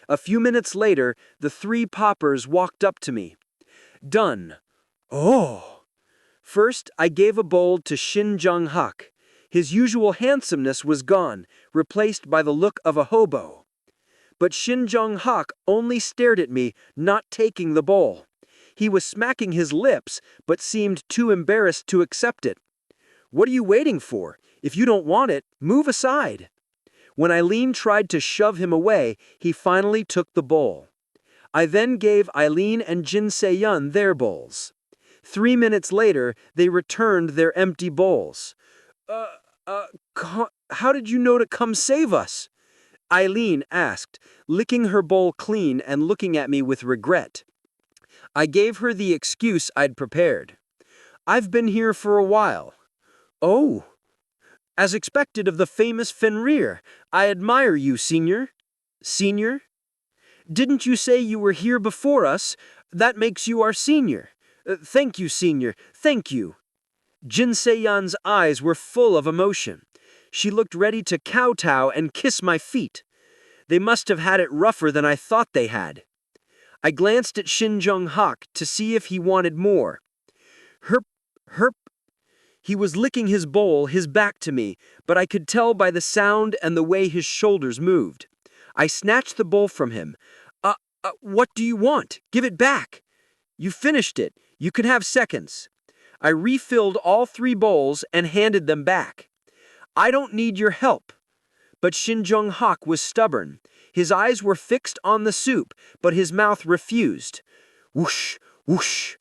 A few minutes later, the 3 paupers walked up to me. "Done." "Oh." First, I gave a bowl to Shin Jong-hak. His usual handsomeness was gone, replaced by the look of a hobo. But Shin Jong-hak only stared at me, not taking the bowl. He was smacking his lips, but seemed too embarrassed to accept it. "What are you waiting for? If you don't want it, move aside." When Eileen tried to shove him away, he finally took the bowl. I then gave Eileen and Jin Se-yeon their bowls. 3 minutes later, they returned their empty bowls. How did you know to come save us?" Eileen asked, licking her bowl clean and looking at me with regret. I gave her the excuse I'd prepared. "I've been here for a while." "Oh." As expected of the famous Fenrir, I admire you, Senior. Senior? Didn't you say you were here before us? That makes you our senior. Thank you, Senior. Thank you. Jin Se-yan's eyes were full of emotion. She looked ready to kowtow and kiss my feet. They must have had it rougher than I thought they had. I glanced at Shin Jung-hak to see if he wanted more. Herp, herp. He was licking his bowl, his back to me, but I could tell by the sound and the way his shoulders moved. I snatched the bowl from him. What do you want? Give it back. You finished it. You can have seconds. I refilled all 3 bowls and handed them back. I don't need your help. But Shin Jung-hak was stubborn. His eyes were fixed on the soup, but his mouth refused. Whoosh, whoosh.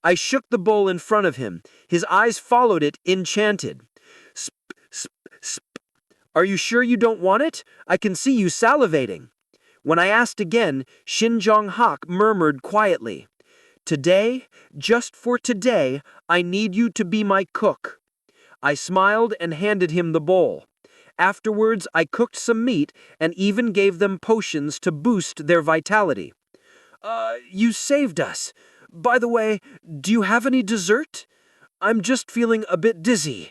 I shook the bowl in front of him. His eyes followed it, enchanted. Sp, sp, sp. Are you sure you don't want it? I can see you salivating. When I asked again, Shin Jung-hak murmured quietly, Today, just for today, I need you to be my cook. I smiled and handed him the bowl. Afterwards, I cooked some meat and even gave them potions to boost their vitality. You saved us. By the way, do you have any dessert? I'm just feeling a bit dizzy.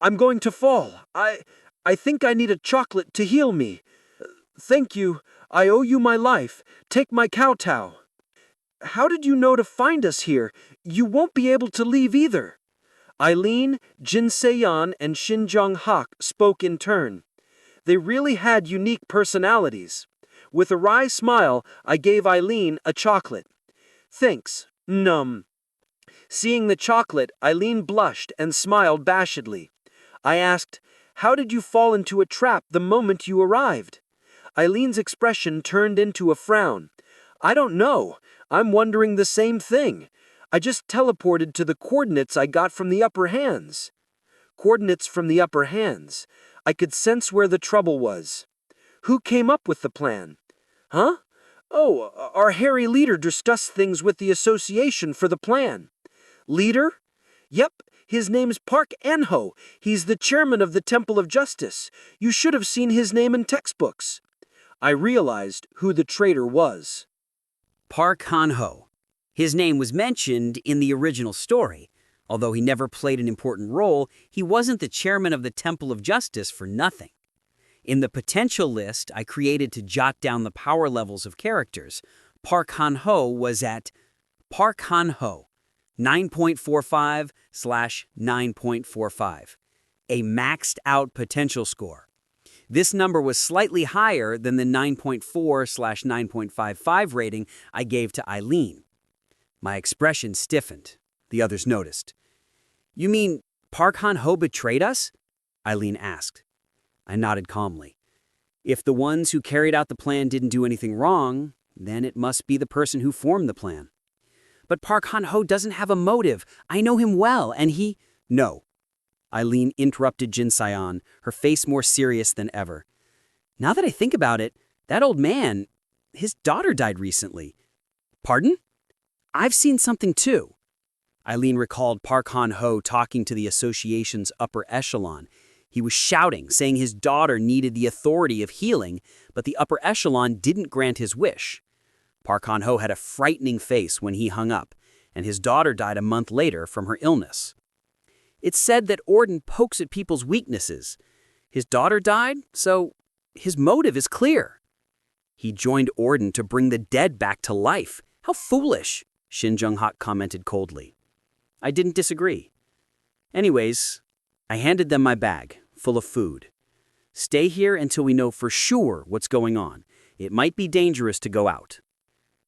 I'm going to fall. I think I need a chocolate to heal me. Thank you. I owe you my life. Take my kowtow. How did you know to find us here? You won't be able to leave either. Eileen, Jin Se-yan, and Shin Jung-hak spoke in turn. They really had unique personalities. With a wry smile, I gave Eileen a chocolate. Thanks. Num. Seeing the chocolate, Eileen blushed and smiled bashedly. I asked, How did you fall into a trap the moment you arrived? Eileen's expression turned into a frown. I don't know. I'm wondering the same thing. I just teleported to the coordinates I got from the upper hands. Coordinates from the upper hands. I could sense where the trouble was. Who came up with the plan? Huh? Oh, our hairy leader discussed things with the association for the plan. Leader? Yep, his name's Park An-ho. He's the chairman of the Temple of Justice. You should have seen his name in textbooks. I realized who the traitor was. Park Han-ho. His name was mentioned in the original story. Although he never played an important role, he wasn't the chairman of the Temple of Justice for nothing. In the potential list I created to jot down the power levels of characters, Park Han-ho was at Park Han-ho, 9.45/9.45, a maxed out potential score. This number was slightly higher than the 9.4/9.55 rating I gave to Eileen. My expression stiffened. The others noticed. You mean Park Han-ho betrayed us? Eileen asked. I nodded calmly. If the ones who carried out the plan didn't do anything wrong, then it must be the person who formed the plan. But Park Han-ho doesn't have a motive. I know him well, and he... No. Eileen interrupted Jin Se-yan, her face more serious than ever. Now that I think about it, that old man, his daughter died recently. Pardon? I've seen something too. Eileen recalled Park Han-ho talking to the association's upper echelon. He was shouting, saying his daughter needed the authority of healing, but the upper echelon didn't grant his wish. Park Han-ho had a frightening face when he hung up, and his daughter died a month later from her illness. It's said that Orden pokes at people's weaknesses. His daughter died, so his motive is clear. He joined Orden to bring the dead back to life. How foolish, Shin Jung-hak commented coldly. I didn't disagree. Anyways, I handed them my bag, full of food. Stay here until we know for sure what's going on. It might be dangerous to go out.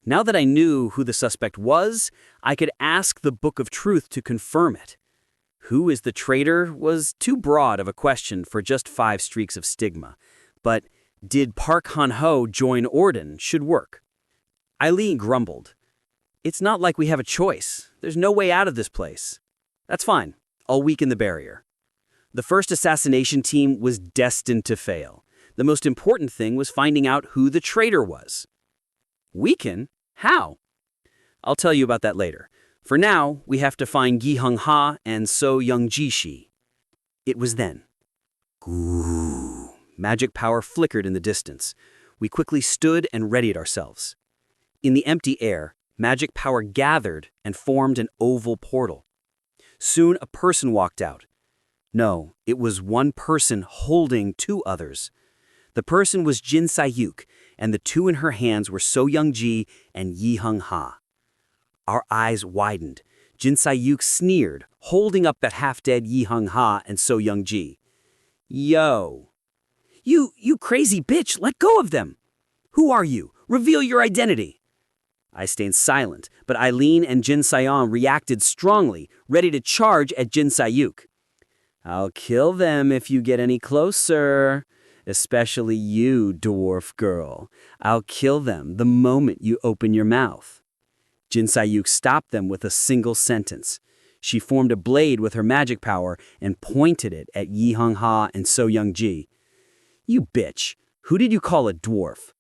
Now that I knew who the suspect was, I could ask the Book of Truth to confirm it. Who is the traitor was too broad of a question for just 5 streaks of stigma. But did Park Han-ho join Orden should work. Eileen grumbled. It's not like we have a choice. There's no way out of this place. That's fine. I'll weaken the barrier. The first assassination team was destined to fail. The most important thing was finding out who the traitor was. Weaken? How? I'll tell you about that later. For now, we have to find Gi Hung-ha and So Young Ji-shi. It was then. Ooh. Magic power flickered in the distance. We quickly stood and readied ourselves. In the empty air, magic power gathered and formed an oval portal. Soon a person walked out. No, it was one person holding two others. The person was Jin Sayuk, and the two in her hands were So Young-ji and Yi Hung-ha. Our eyes widened. Jin Sayuk sneered, holding up that half-dead Yi Hung-ha and So Young-ji. Yo. You crazy bitch, let go of them. Who are you? Reveal your identity. I stayed silent, but Eileen and Jin Sayon reacted strongly, ready to charge at Jin Sayuk. I'll kill them if you get any closer. Especially you, dwarf girl. I'll kill them the moment you open your mouth. Jin Sayuk stopped them with a single sentence. She formed a blade with her magic power and pointed it at Yi Hung-ha and So Young-ji. You bitch, who did you call a dwarf?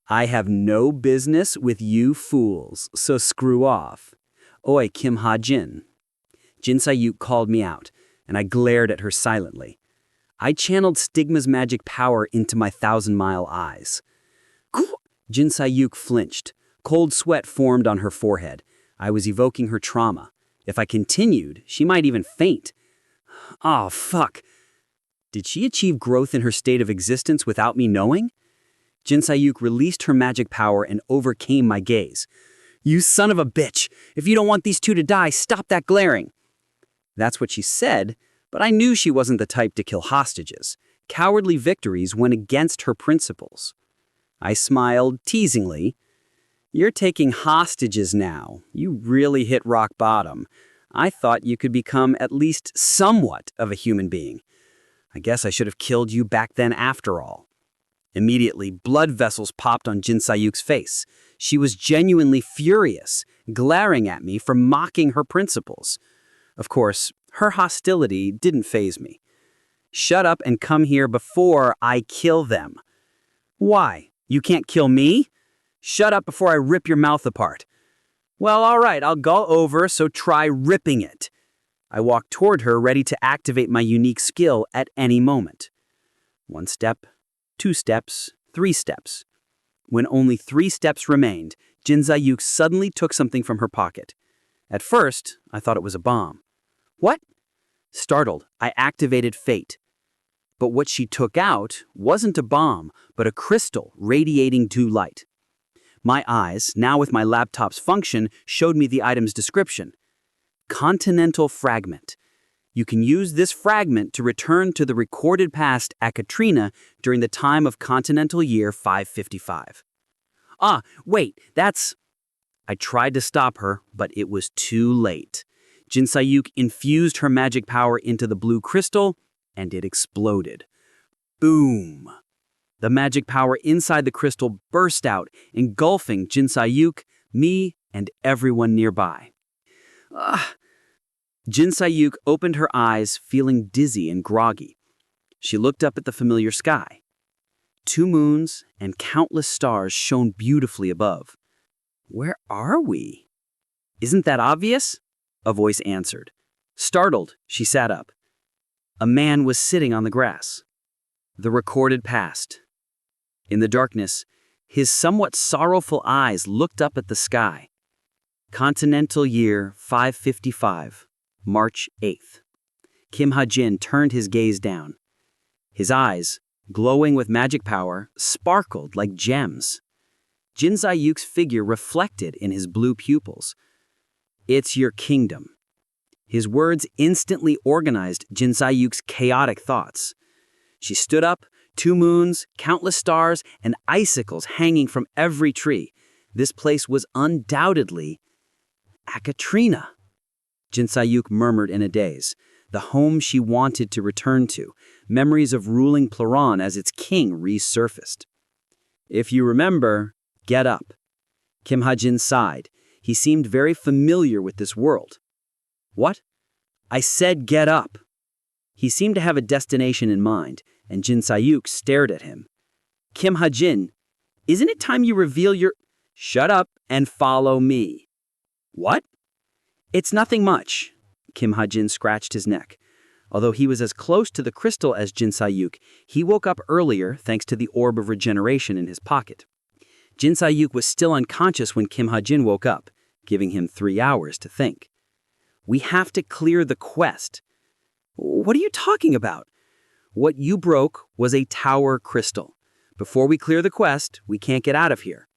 I have no business with you fools, so screw off. Oi, Kim Hajin. Jin Sayuk called me out, and I glared at her silently. I channeled Stigma's magic power into my 1,000-mile eyes. Jin Sayuk flinched. Cold sweat formed on her forehead. I was evoking her trauma. If I continued, she might even faint. Oh, fuck. Did she achieve growth in her state of existence without me knowing? Jin Sayuk released her magic power and overcame my gaze. You son of a bitch! If you don't want these two to die, stop that glaring! That's what she said, but I knew she wasn't the type to kill hostages. Cowardly victories went against her principles. I smiled teasingly. You're taking hostages now. You really hit rock bottom. I thought you could become at least somewhat of a human being. I guess I should have killed you back then after all. Immediately, blood vessels popped on Jin Sayuk's face. She was genuinely furious, glaring at me for mocking her principles. Of course, her hostility didn't faze me. Shut up and come here before I kill them. Why? You can't kill me? Shut up before I rip your mouth apart. Well, all right, I'll go over, so try ripping it. I walked toward her, ready to activate my unique skill at any moment. 1 step, 2 steps, 3 steps. When only 3 steps remained, Jin Sayuk suddenly took something from her pocket. At first, I thought it was a bomb. What? Startled, I activated Fate. But what she took out wasn't a bomb, but a crystal radiating blue light. My eyes, now with my laptop's function, showed me the item's description. Continental Fragment. You can use this fragment to return to the recorded past at Katrina during the time of Continental Year 555. Ah, wait, that's... I tried to stop her, but it was too late. Jin Sayuk infused her magic power into the blue crystal, and it exploded. Boom! The magic power inside the crystal burst out, engulfing Jin Sayuk, me, and everyone nearby. Jin Sayuk opened her eyes, feeling dizzy and groggy. She looked up at the familiar sky. 2 moons and countless stars shone beautifully above. Where are we? Isn't that obvious? A voice answered. Startled, she sat up. A man was sitting on the grass. The recorded past. In the darkness, his somewhat sorrowful eyes looked up at the sky. Continental Year 555, March 8th. Kim Hajin turned his gaze down. His eyes, glowing with magic power, sparkled like gems. Jin Sayuk's figure reflected in his blue pupils. It's your kingdom. His words instantly organized Jin Sayuk's chaotic thoughts. She stood up, 2 moons, countless stars, and icicles hanging from every tree. This place was undoubtedly Akatrina. Jin Sayuk murmured in a daze. The home she wanted to return to. Memories of ruling Plaran as its king resurfaced. If you remember, get up. Kim Hajin sighed. He seemed very familiar with this world. What? I said get up. He seemed to have a destination in mind, and Jin Sayuk stared at him. Kim Hajin, isn't it time you reveal your... Shut up and follow me. What? It's nothing much. Kim Hajin scratched his neck. Although he was as close to the crystal as Jin Sayuk, he woke up earlier thanks to the orb of regeneration in his pocket. Jin Sayuk was still unconscious when Kim Hajin woke up, giving him 3 hours to think. We have to clear the quest. What are you talking about? What you broke was a tower crystal. Before we clear the quest, we can't get out of here.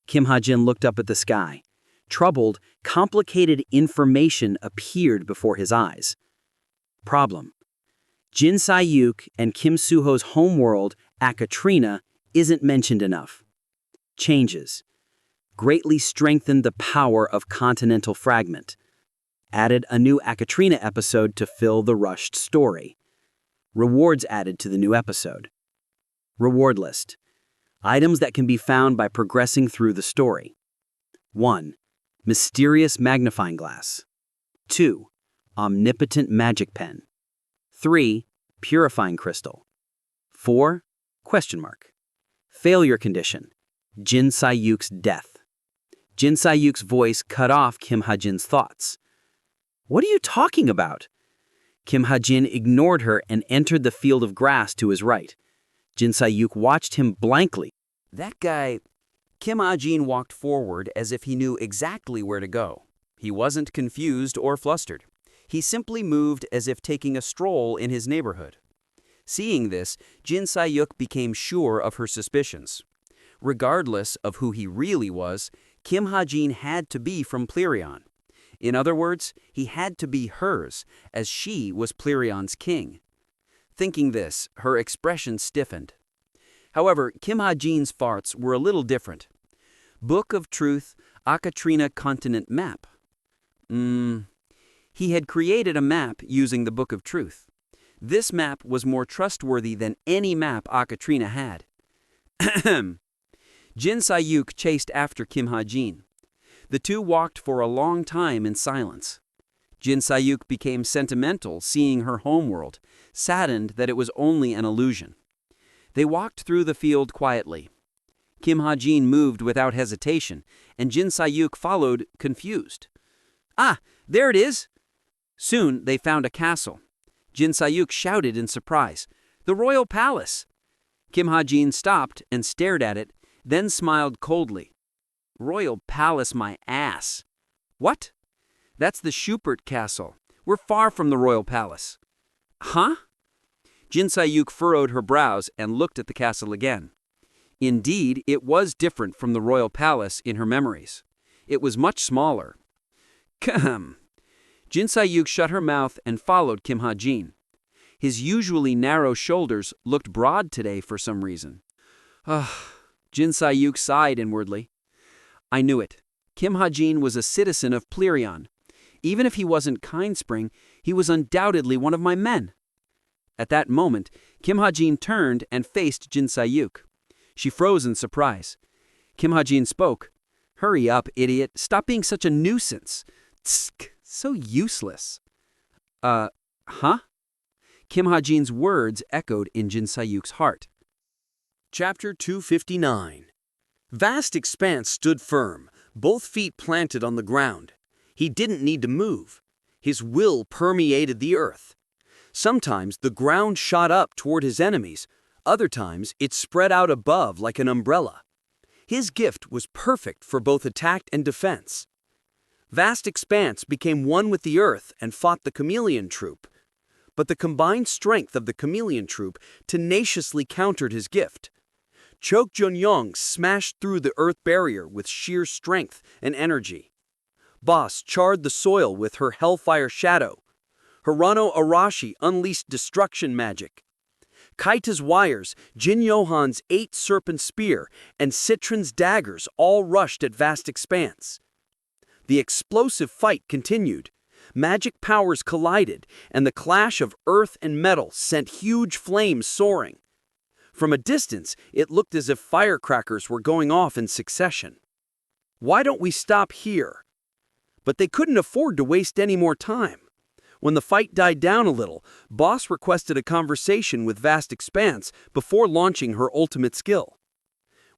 Kim Hajin looked up at the sky. Troubled, complicated information appeared before his eyes. Problem. Jin Sayuk and Kim Suho's homeworld, Akatrina, isn't mentioned enough. Changes. Greatly strengthened the power of Continental Fragment. Added a new Akatrina episode to fill the rushed story. Rewards added to the new episode. Reward list. Items that can be found by progressing through the story. 1. Mysterious magnifying glass. 2. Omnipotent magic pen. 3. Purifying crystal. 4. Question mark. Failure condition. Jin Sayuk's death. Jin Sayuk's voice cut off Kim Hajin's thoughts. What are you talking about? Kim Hajin ignored her and entered the field of grass to his right. Jin Sayuk watched him blankly. That guy... Kim Hajin walked forward as if he knew exactly where to go. He wasn't confused or flustered. He simply moved as if taking a stroll in his neighborhood. Seeing this, Jin Sayuk became sure of her suspicions. Regardless of who he really was, Kim Hajin had to be from Plerion. In other words, he had to be hers, as she was Plerion's king. Thinking this, her expression stiffened. However, Kim Hajin's farts were a little different. Book of Truth, Akatrina Continent Map. He had created a map using the Book of Truth. This map was more trustworthy than any map Akatrina had. Jin Sayuk chased after Kim Hajin. The two walked for a long time in silence. Jin Sayuk became sentimental seeing her homeworld, saddened that it was only an illusion. They walked through the field quietly. Kim Hajin moved without hesitation, and Jin Sayuk followed, confused. Ah, there it is! Soon they found a castle. Jin Sayuk shouted in surprise, "The royal palace!" Kim Hajin stopped and stared at it, then smiled coldly. "Royal palace, my ass." "What?" "That's the Schubert Castle. We're far from the royal palace." "Huh?" Jin Sayuk furrowed her brows and looked at the castle again. Indeed, it was different from the royal palace in her memories. It was much smaller. Khem. Jin Sayuk shut her mouth and followed Kim Hajin. His usually narrow shoulders looked broad today for some reason. Jin Sayuk sighed inwardly. I knew it. Kim Hajin was a citizen of Plerion. Even if he wasn't Kindspring, he was undoubtedly one of my men. At that moment, Kim Hajin turned and faced Jin Sayuk. She froze in surprise. Kim Hajin spoke. "Hurry up, idiot. Stop being such a nuisance. Tsk, so useless." Huh? Kim Hajin's words echoed in Jin Sayuk's heart. Chapter 259. Vast Expanse stood firm, both feet planted on the ground. He didn't need to move. His will permeated the earth. Sometimes the ground shot up toward his enemies, other times it spread out above like an umbrella. His gift was perfect for both attack and defense. Vast Expanse became one with the earth and fought the Chameleon Troop. But the combined strength of the Chameleon Troop tenaciously countered his gift. Chok Jun-yong smashed through the earth barrier with sheer strength and energy. Boss charred the soil with her Hellfire Shadow. Hirano Arashi unleashed destruction magic. Kaita's wires, Jin Yohan's 8 serpent spear, and Citron's daggers all rushed at Vast Expanse. The explosive fight continued. Magic powers collided, and the clash of earth and metal sent huge flames soaring. From a distance, it looked as if firecrackers were going off in succession. Why don't we stop here? But they couldn't afford to waste any more time. When the fight died down a little, Boss requested a conversation with Vast Expanse before launching her ultimate skill.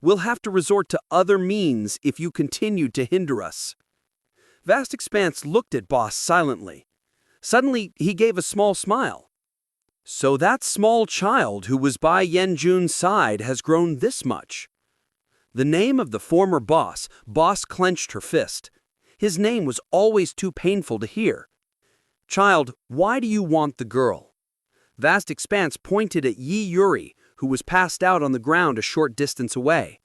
We'll have to resort to other means if you continue to hinder us. Vast Expanse looked at Boss silently. Suddenly, he gave a small smile. So that small child who was by Yenjun's side has grown this much. The name of the former boss clenched her fist. His name was always too painful to hear. Child, why do you want the girl? Vast Expanse pointed at Yi Yuri, who was passed out on the ground a short distance away.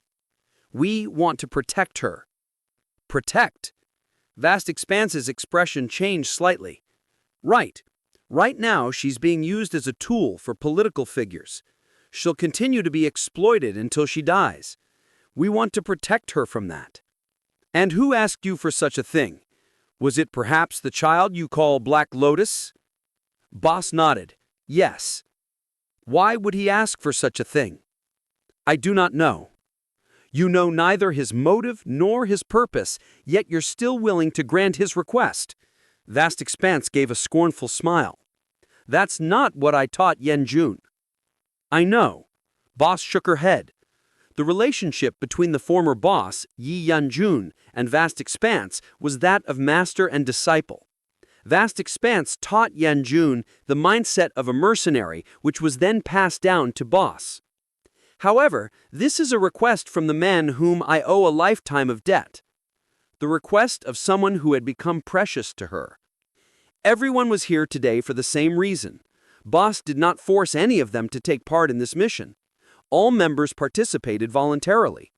We want to protect her. Protect? Vast Expanse's expression changed slightly. Right. Right now, she's being used as a tool for political figures. She'll continue to be exploited until she dies. We want to protect her from that. And who asked you for such a thing? Was it perhaps the child you call Black Lotus? Boss nodded. Yes. Why would he ask for such a thing? I do not know. You know neither his motive nor his purpose, yet you're still willing to grant his request. Vast Expanse gave a scornful smile. That's not what I taught Yenjun. I know. Boss shook her head. The relationship between the former boss, Yi Yanjun, and Vast Expanse was that of master and disciple. Vast Expanse taught Yanjun the mindset of a mercenary, which was then passed down to boss. However, this is a request from the man whom I owe a lifetime of debt. The request of someone who had become precious to her. Everyone was here today for the same reason. Boss did not force any of them to take part in this mission. All members participated voluntarily.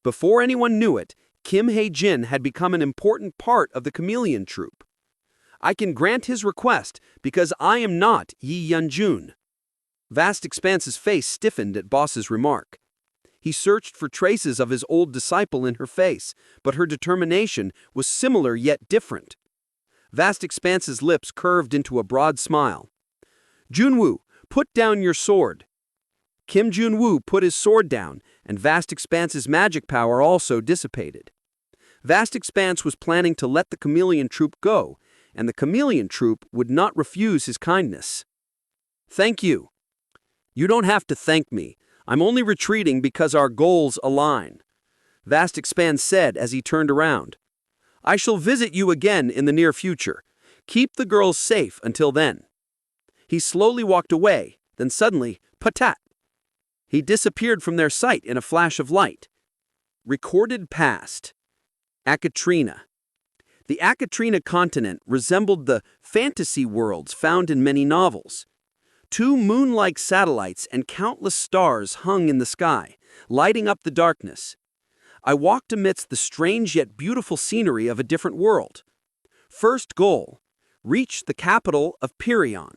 Before anyone knew it, Kim Hae-jin had become an important part of the Chameleon Troupe. I can grant his request because I am not Yi Yanjun. Vast Expanse's face stiffened at Boss's remark. He searched for traces of his old disciple in her face, but her determination was similar yet different. Vast Expanse's lips curved into a broad smile. Junwoo, put down your sword. Kim Junwoo put his sword down, and Vast Expanse's magic power also dissipated. Vast Expanse was planning to let the Chameleon Troupe go, and the Chameleon Troupe would not refuse his kindness. Thank you. You don't have to thank me. I'm only retreating because our goals align. Vast Expanse said as he turned around. I shall visit you again in the near future. Keep the girls safe until then. He slowly walked away, then suddenly, patat! He disappeared from their sight in a flash of light. Recorded past. Akatrina. The Akatrina continent resembled the fantasy worlds found in many novels. Two moon-like satellites and countless stars hung in the sky, lighting up the darkness. I walked amidst the strange yet beautiful scenery of a different world. First goal, reach the capital of Pirion.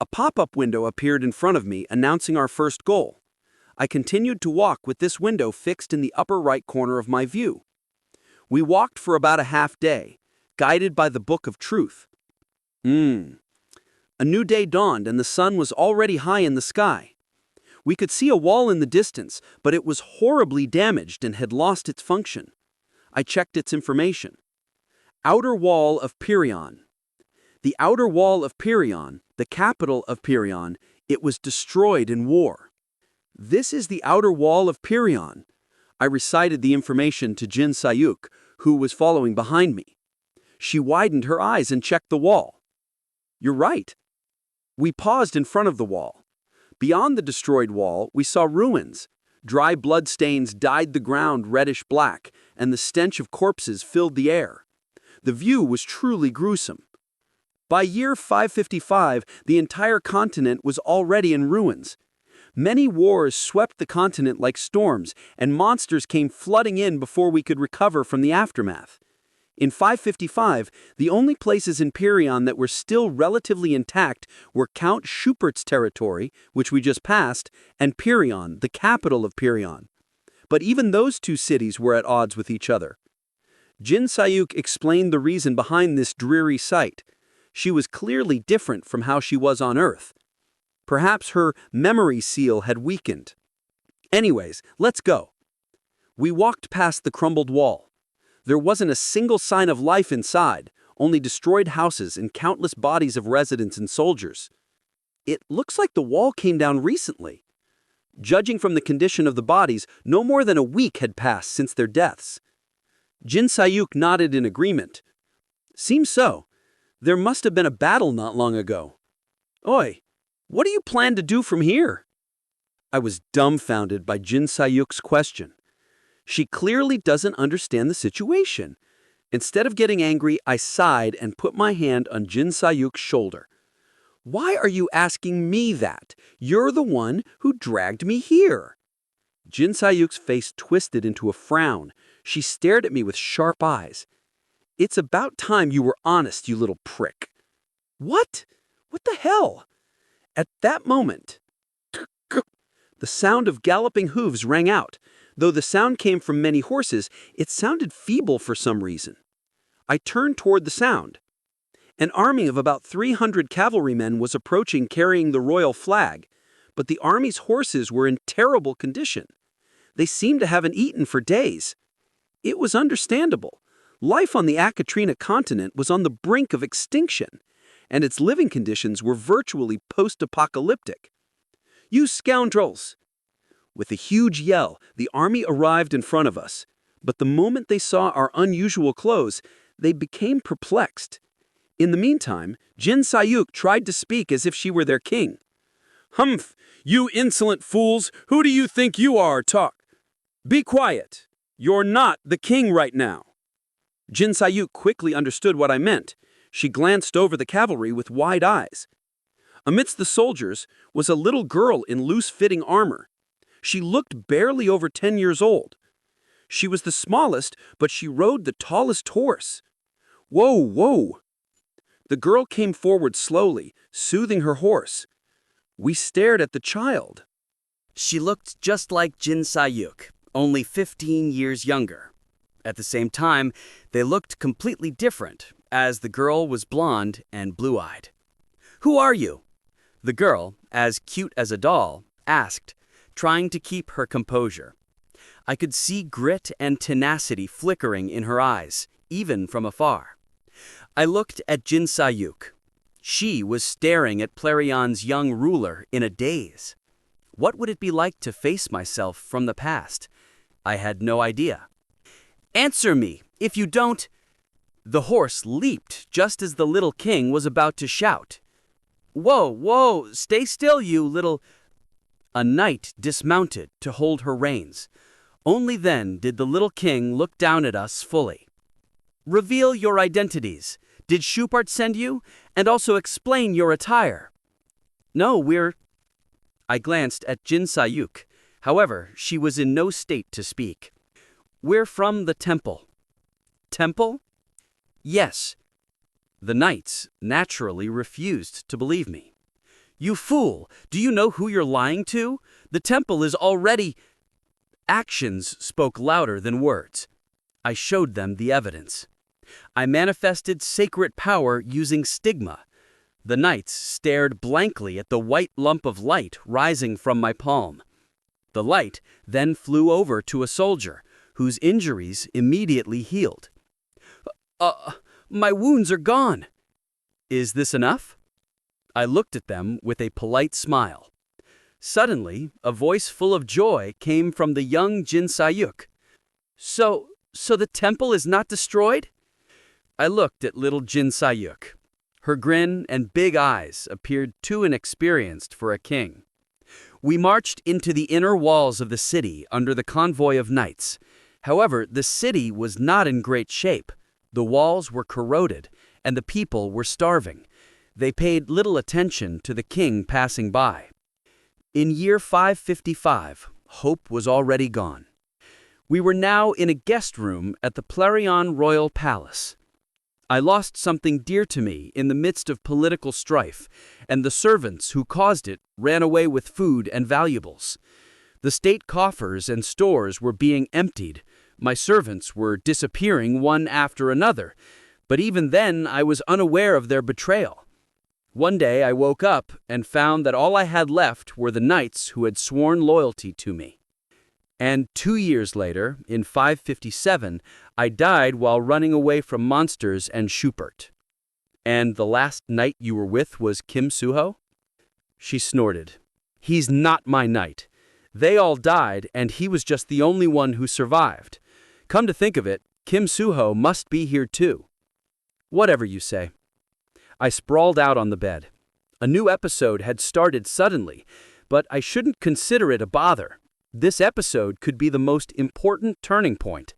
A pop-up window appeared in front of me, announcing our first goal. I continued to walk with this window fixed in the upper right corner of my view. We walked for about a half day, guided by the Book of Truth. A new day dawned and the sun was already high in the sky. We could see a wall in the distance, but it was horribly damaged and had lost its function. I checked its information. Outer Wall of Pirion. The outer wall of Pirion, the capital of Pirion, it was destroyed in war. This is the outer wall of Pirion. I recited the information to Jin Sayuk, who was following behind me. She widened her eyes and checked the wall. You're right. We paused in front of the wall. Beyond the destroyed wall, we saw ruins. Dry bloodstains dyed the ground reddish-black, and the stench of corpses filled the air. The view was truly gruesome. By year 555, the entire continent was already in ruins. Many wars swept the continent like storms, and monsters came flooding in before we could recover from the aftermath. In 555, the only places in Pirion that were still relatively intact were Count Schupert's territory, which we just passed, and Pirion, the capital of Pirion. But even those two cities were at odds with each other. Jin Sayuk explained the reason behind this dreary sight. She was clearly different from how she was on Earth. Perhaps her memory seal had weakened. Anyways, let's go. We walked past the crumbled wall. There wasn't a single sign of life inside, only destroyed houses and countless bodies of residents and soldiers. It looks like the wall came down recently. Judging from the condition of the bodies, no more than a week had passed since their deaths. Jin Sayuk nodded in agreement. Seems so. There must have been a battle not long ago. Oi, what do you plan to do from here? I was dumbfounded by Jin Sayuk's question. She clearly doesn't understand the situation. Instead of getting angry, I sighed and put my hand on Jin Sayuk's shoulder. Why are you asking me that? You're the one who dragged me here. Jin Sayuk's face twisted into a frown. She stared at me with sharp eyes. It's about time you were honest, you little prick. What? What the hell? At that moment, the sound of galloping hooves rang out. Though the sound came from many horses, it sounded feeble for some reason. I turned toward the sound. An army of about 300 cavalrymen was approaching carrying the royal flag, but the army's horses were in terrible condition. They seemed to haven't eaten for days. It was understandable. Life on the Akatrina continent was on the brink of extinction, and its living conditions were virtually post-apocalyptic. You scoundrels! With a huge yell, the army arrived in front of us. But the moment they saw our unusual clothes, they became perplexed. In the meantime, Jin Sayuk tried to speak as if she were their king. Humph! You insolent fools! Who do you think you are, talk? Be quiet! You're not the king right now. Jin Sayuk quickly understood what I meant. She glanced over the cavalry with wide eyes. Amidst the soldiers was a little girl in loose-fitting armor. She looked barely over 10 years old. She was the smallest, but she rode the tallest horse. Whoa, whoa! The girl came forward slowly, soothing her horse. We stared at the child. She looked just like Jin Sayuk, only 15 years younger. At the same time, they looked completely different, as the girl was blonde and blue-eyed. Who are you? The girl, as cute as a doll, asked, trying to keep her composure. I could see grit and tenacity flickering in her eyes, even from afar. I looked at Jin Sayuk. She was staring at Plarion's young ruler in a daze. What would it be like to face myself from the past? I had no idea. Answer me! If you don't... The horse leaped just as the little king was about to shout. Whoa, whoa, stay still, you little... A knight dismounted to hold her reins. Only then did the little king look down at us fully. Reveal your identities. Did Shupart send you? And also explain your attire. No, we're... I glanced at Jin Sayuk. However, she was in no state to speak. We're from the temple. Temple? Yes. The knights naturally refused to believe me. You fool! Do you know who you're lying to? The temple is already... Actions spoke louder than words. I showed them the evidence. I manifested sacred power using stigma. The knights stared blankly at the white lump of light rising from my palm. The light then flew over to a soldier, whose injuries immediately healed. My wounds are gone. Is this enough? I looked at them with a polite smile. Suddenly, a voice full of joy came from the young Jin Sayuk. So the temple is not destroyed? I looked at little Jin Sayuk. Her grin and big eyes appeared too inexperienced for a king. We marched into the inner walls of the city under the convoy of knights. However, the city was not in great shape. The walls were corroded, and the people were starving. They paid little attention to the king passing by. In year 555, hope was already gone. We were now in a guest room at the Plarion Royal Palace. I lost something dear to me in the midst of political strife, and the servants who caused it ran away with food and valuables. The state coffers and stores were being emptied. My servants were disappearing one after another, but even then I was unaware of their betrayal. One day I woke up and found that all I had left were the knights who had sworn loyalty to me. And 2 years later, in 557, I died while running away from monsters and Shupart. And the last knight you were with was Kim Suho? She snorted. He's not my knight. They all died, and he was just the only one who survived. Come to think of it, Kim Suho must be here too. Whatever you say. I sprawled out on the bed. A new episode had started suddenly, but I shouldn't consider it a bother. This episode could be the most important turning point.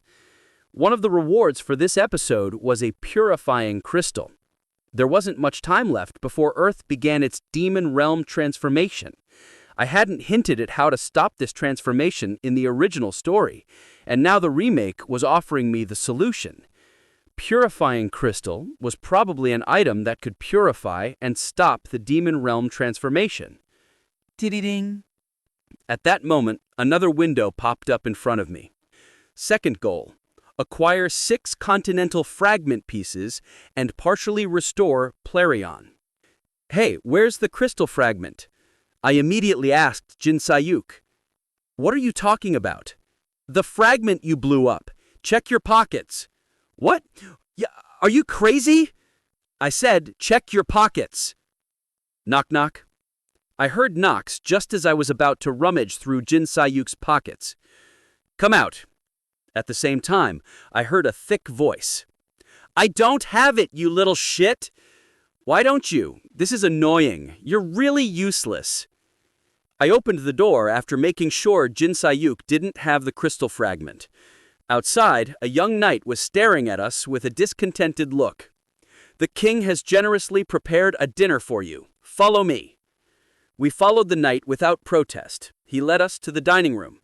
One of the rewards for this episode was a purifying crystal. There wasn't much time left before Earth began its demon realm transformation. I hadn't hinted at how to stop this transformation in the original story, and now the remake was offering me the solution. Purifying crystal was probably an item that could purify and stop the demon realm transformation. Ding. At that moment, another window popped up in front of me. Second goal: acquire 6 continental fragment pieces and partially restore Plarion. Hey, where's the crystal fragment? I immediately asked Jinsayuk. What are you talking about? The fragment you blew up. Check your pockets. What? Are you crazy? I said, check your pockets. Knock knock. I heard knocks just as I was about to rummage through Jinsayuk's pockets. Come out. At the same time, I heard a thick voice. I don't have it, you little shit! Why don't you? This is annoying. You're really useless. I opened the door after making sure Jinsayuk didn't have the crystal fragment. Outside, a young knight was staring at us with a discontented look. The king has generously prepared a dinner for you. Follow me. We followed the knight without protest. He led us to the dining room.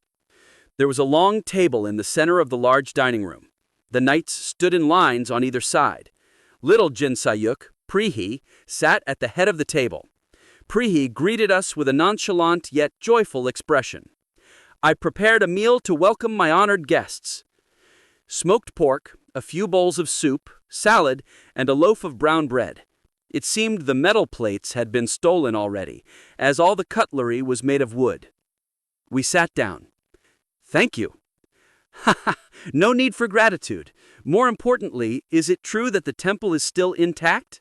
There was a long table in the center of the large dining room. The knights stood in lines on either side. Little Jinsayuk, Prihi, sat at the head of the table. Prihi greeted us with a nonchalant yet joyful expression. I prepared a meal to welcome my honored guests. Smoked pork, a few bowls of soup, salad, and a loaf of brown bread. It seemed the metal plates had been stolen already, as all the cutlery was made of wood. We sat down. Thank you. No need for gratitude. More importantly, is it true that the temple is still intact?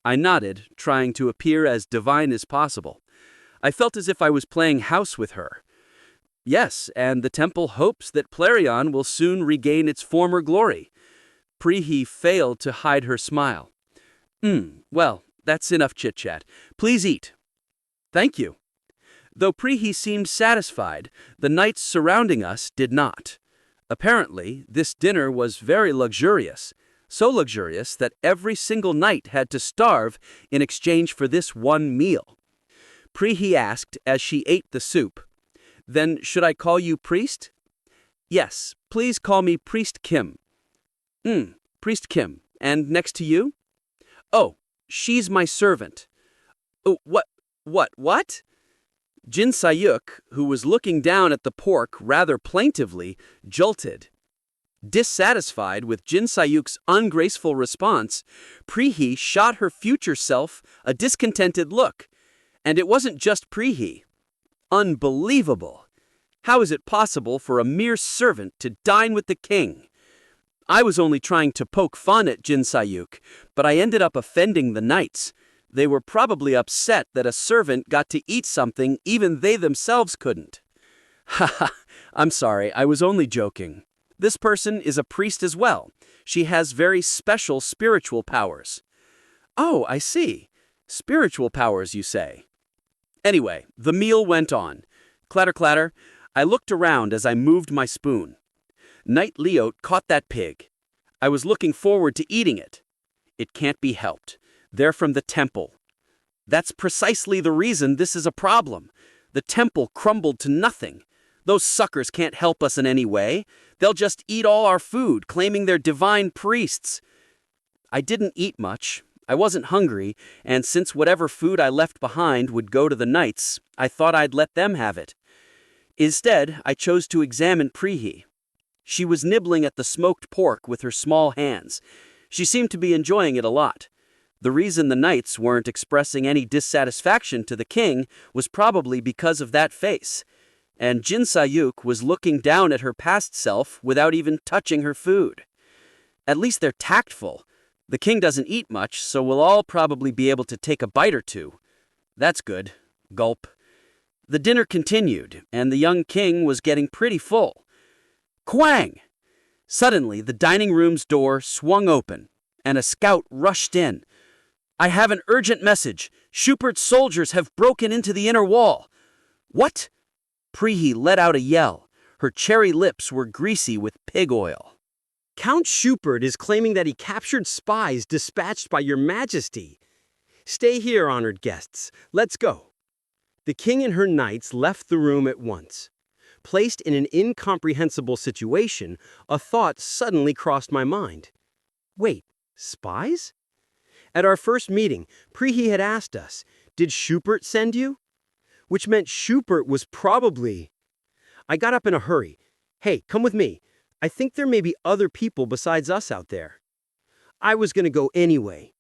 I nodded, trying to appear as divine as possible. I felt as if I was playing house with her. Yes, and the temple hopes that Plarion will soon regain its former glory. Prihi failed to hide her smile. Well, that's enough chit-chat. Please eat. Thank you. Though Prihi seemed satisfied, the knights surrounding us did not. Apparently, this dinner was very luxurious, so luxurious that every single knight had to starve in exchange for this one meal. Prihi asked as she ate the soup, Then should I call you priest? Yes, please call me Priest Kim. Priest Kim. And next to you? Oh, she's my servant. Oh, what? Jinsayuk, who was looking down at the pork rather plaintively, jolted. Dissatisfied with Jinsayuk's ungraceful response, Prihi shot her future self a discontented look. And it wasn't just Prihi. Unbelievable! How is it possible for a mere servant to dine with the king? I was only trying to poke fun at Jinsayuk, but I ended up offending the knights. They were probably upset that a servant got to eat something even they themselves couldn't. Haha, I'm sorry, I was only joking. This person is a priest as well. She has very special spiritual powers. Oh, I see. Spiritual powers, you say. Anyway, the meal went on. Clatter, clatter. I looked around as I moved my spoon. Knight Leot caught that pig. I was looking forward to eating it. It can't be helped. They're from the temple. That's precisely the reason this is a problem. The temple crumbled to nothing. Those suckers can't help us in any way. They'll just eat all our food, claiming they're divine priests. I didn't eat much. I wasn't hungry, and since whatever food I left behind would go to the knights, I thought I'd let them have it. Instead, I chose to examine Prihi. She was nibbling at the smoked pork with her small hands. She seemed to be enjoying it a lot. The reason the knights weren't expressing any dissatisfaction to the king was probably because of that face. And Jinsayuk was looking down at her past self without even touching her food. At least they're tactful. The king doesn't eat much, so we'll all probably be able to take a bite or two. That's good. Gulp. The dinner continued, and the young king was getting pretty full. Quang! Suddenly, the dining room's door swung open, and a scout rushed in. I have an urgent message. Schupert's soldiers have broken into the inner wall. What? Prehi let out a yell. Her cherry lips were greasy with pig oil. Count Schubert is claiming that he captured spies dispatched by your majesty. Stay here, honored guests. Let's go. The king and her knights left the room at once. Placed in an incomprehensible situation, a thought suddenly crossed my mind. Wait, spies? At our first meeting, Prehi had asked us, did Schubert send you? Which meant Schubert was probably... I got up in a hurry. Hey, come with me. I think there may be other people besides us out there. I was going to go anyway.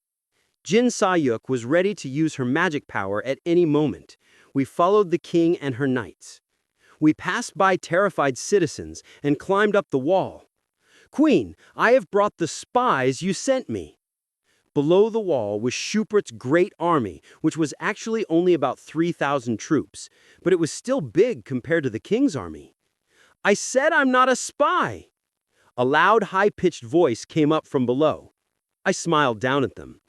Jin Sayuk was ready to use her magic power at any moment. We followed the king and her knights. We passed by terrified citizens and climbed up the wall. Queen, I have brought the spies you sent me. Below the wall was Schubert's great army, which was actually only about 3,000 troops, but it was still big compared to the king's army. I said I'm not a spy. A loud, high-pitched voice came up from below. I smiled down at them.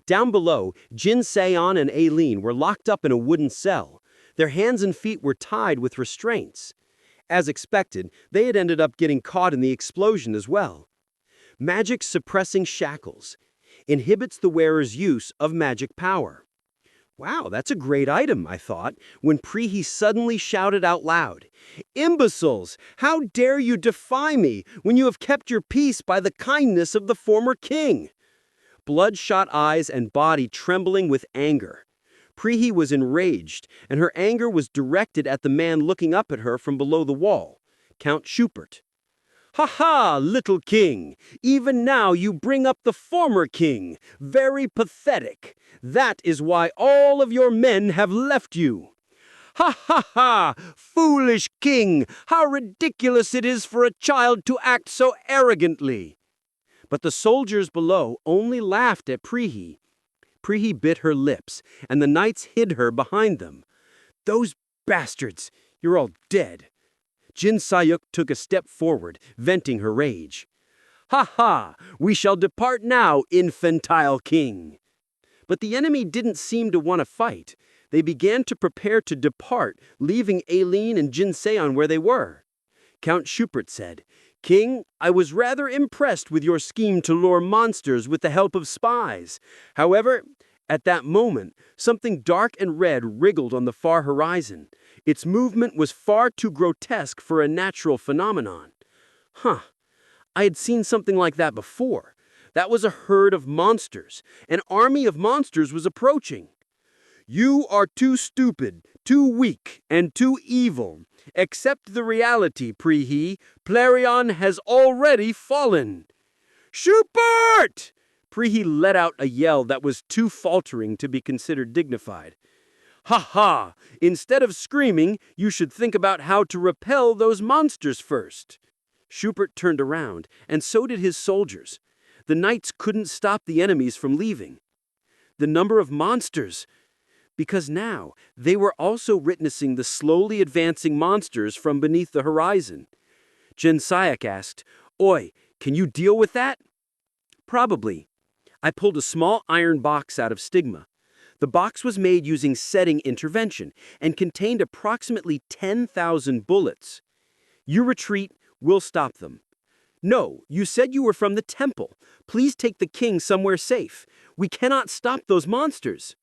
Down below, Jin Seon and Aileen were locked up in a wooden cell. Their hands and feet were tied with restraints. As expected, they had ended up getting caught in the explosion as well. Magic suppressing shackles inhibits the wearer's use of magic power. Wow, that's a great item, I thought, when Prehi suddenly shouted out loud, "Imbeciles! How dare you defy me when you have kept your peace by the kindness of the former king?" Bloodshot eyes and body trembling with anger. Prehi was enraged, and her anger was directed at the man looking up at her from below the wall, Count Schubert. "Ha ha, little king! Even now you bring up the former king! Very pathetic! That is why all of your men have left you! Ha ha ha! Foolish king! How ridiculous it is for a child to act so arrogantly!" But the soldiers below only laughed at Prehi. Prehi bit her lips, and the knights hid her behind them. "Those bastards! You're all dead!" Jin Sayuk took a step forward, venting her rage. "Ha ha! We shall depart now, infantile king!" But the enemy didn't seem to want to fight. They began to prepare to depart, leaving Aileen and Jin Seon where they were. Count Schubert said, "King, I was rather impressed with your scheme to lure monsters with the help of spies. However, at that moment, something dark and red wriggled on the far horizon. Its movement was far too grotesque for a natural phenomenon." I had seen something like that before. That was a herd of monsters. An army of monsters was approaching. "You are too stupid, too weak, and too evil. Accept the reality, Prehi. Plarion has already fallen." "Schubert!" Prehi let out a yell that was too faltering to be considered dignified. "Ha ha! Instead of screaming, you should think about how to repel those monsters first." Schubert turned around, and so did his soldiers. The knights couldn't stop the enemies from leaving. The number of monsters... Because now they were also witnessing the slowly advancing monsters from beneath the horizon. Jin Sayuk asked, "Oi, can you deal with that?" "Probably." I pulled a small iron box out of stigma. The box was made using setting intervention and contained approximately 10,000 bullets. "You retreat, we'll stop them." "No, you said you were from the temple. Please take the king somewhere safe. We cannot stop those monsters."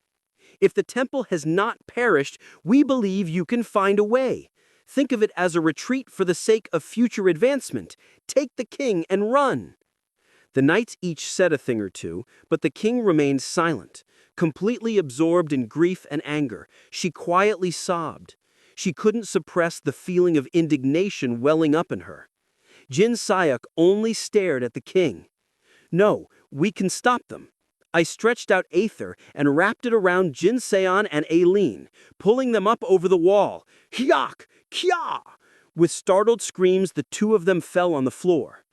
"If the temple has not perished, we believe you can find a way. Think of it as a retreat for the sake of future advancement. Take the king and run." The knights each said a thing or two, but the king remained silent, completely absorbed in grief and anger. She quietly sobbed. She couldn't suppress the feeling of indignation welling up in her. Jin Sayuk only stared at the king. "No, we can stop them." I stretched out aether and wrapped it around Jin Seon and Aileen, pulling them up over the wall. "Hyak! Kya!" With startled screams, the two of them fell on the floor.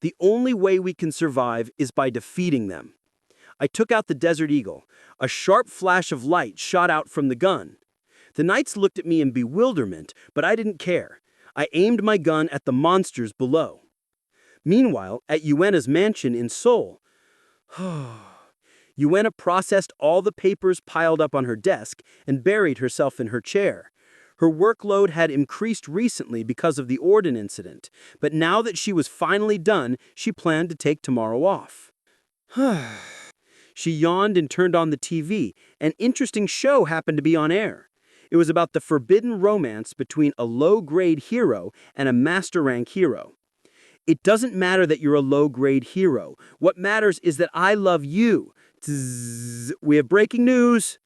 The only way we can survive is by defeating them. I took out the Desert Eagle. A sharp flash of light shot out from the gun. The knights looked at me in bewilderment, but I didn't care. I aimed my gun at the monsters below. Meanwhile, at Yuena's mansion in Seoul... Yuena processed all the papers piled up on her desk and buried herself in her chair. Her workload had increased recently because of the Orden incident, but now that she was finally done, she planned to take tomorrow off. She yawned and turned on the TV. An interesting show happened to be on air. It was about the forbidden romance between a low-grade hero and a master-rank hero. It doesn't matter that you're a low-grade hero. What matters is that I love you. Tzzz, we have breaking news.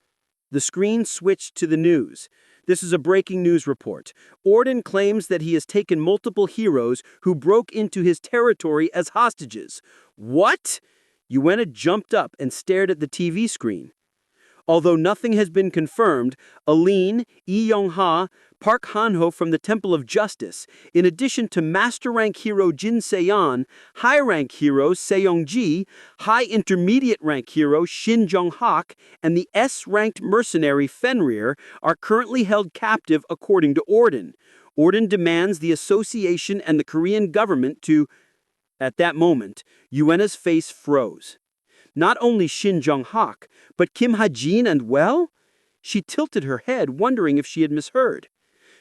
The screen switched to the news. This is a breaking news report. Orden claims that he has taken multiple heroes who broke into his territory as hostages. What? Yuena jumped up and stared at the TV screen. Although nothing has been confirmed, Aline, Lee Young-ha, Park Han-ho from the Temple of Justice, in addition to Master-rank hero Jin Se-yeon, High-rank hero Seong-ji, High-intermediate-rank hero Shin Jong-hak, and the S-ranked mercenary Fenrir, are currently held captive according to Orden. Orden demands the association and the Korean government to... At that moment, Yuena's face froze. Not only Shin Jong-hak, but Kim Hajin and well? She tilted her head, wondering if she had misheard.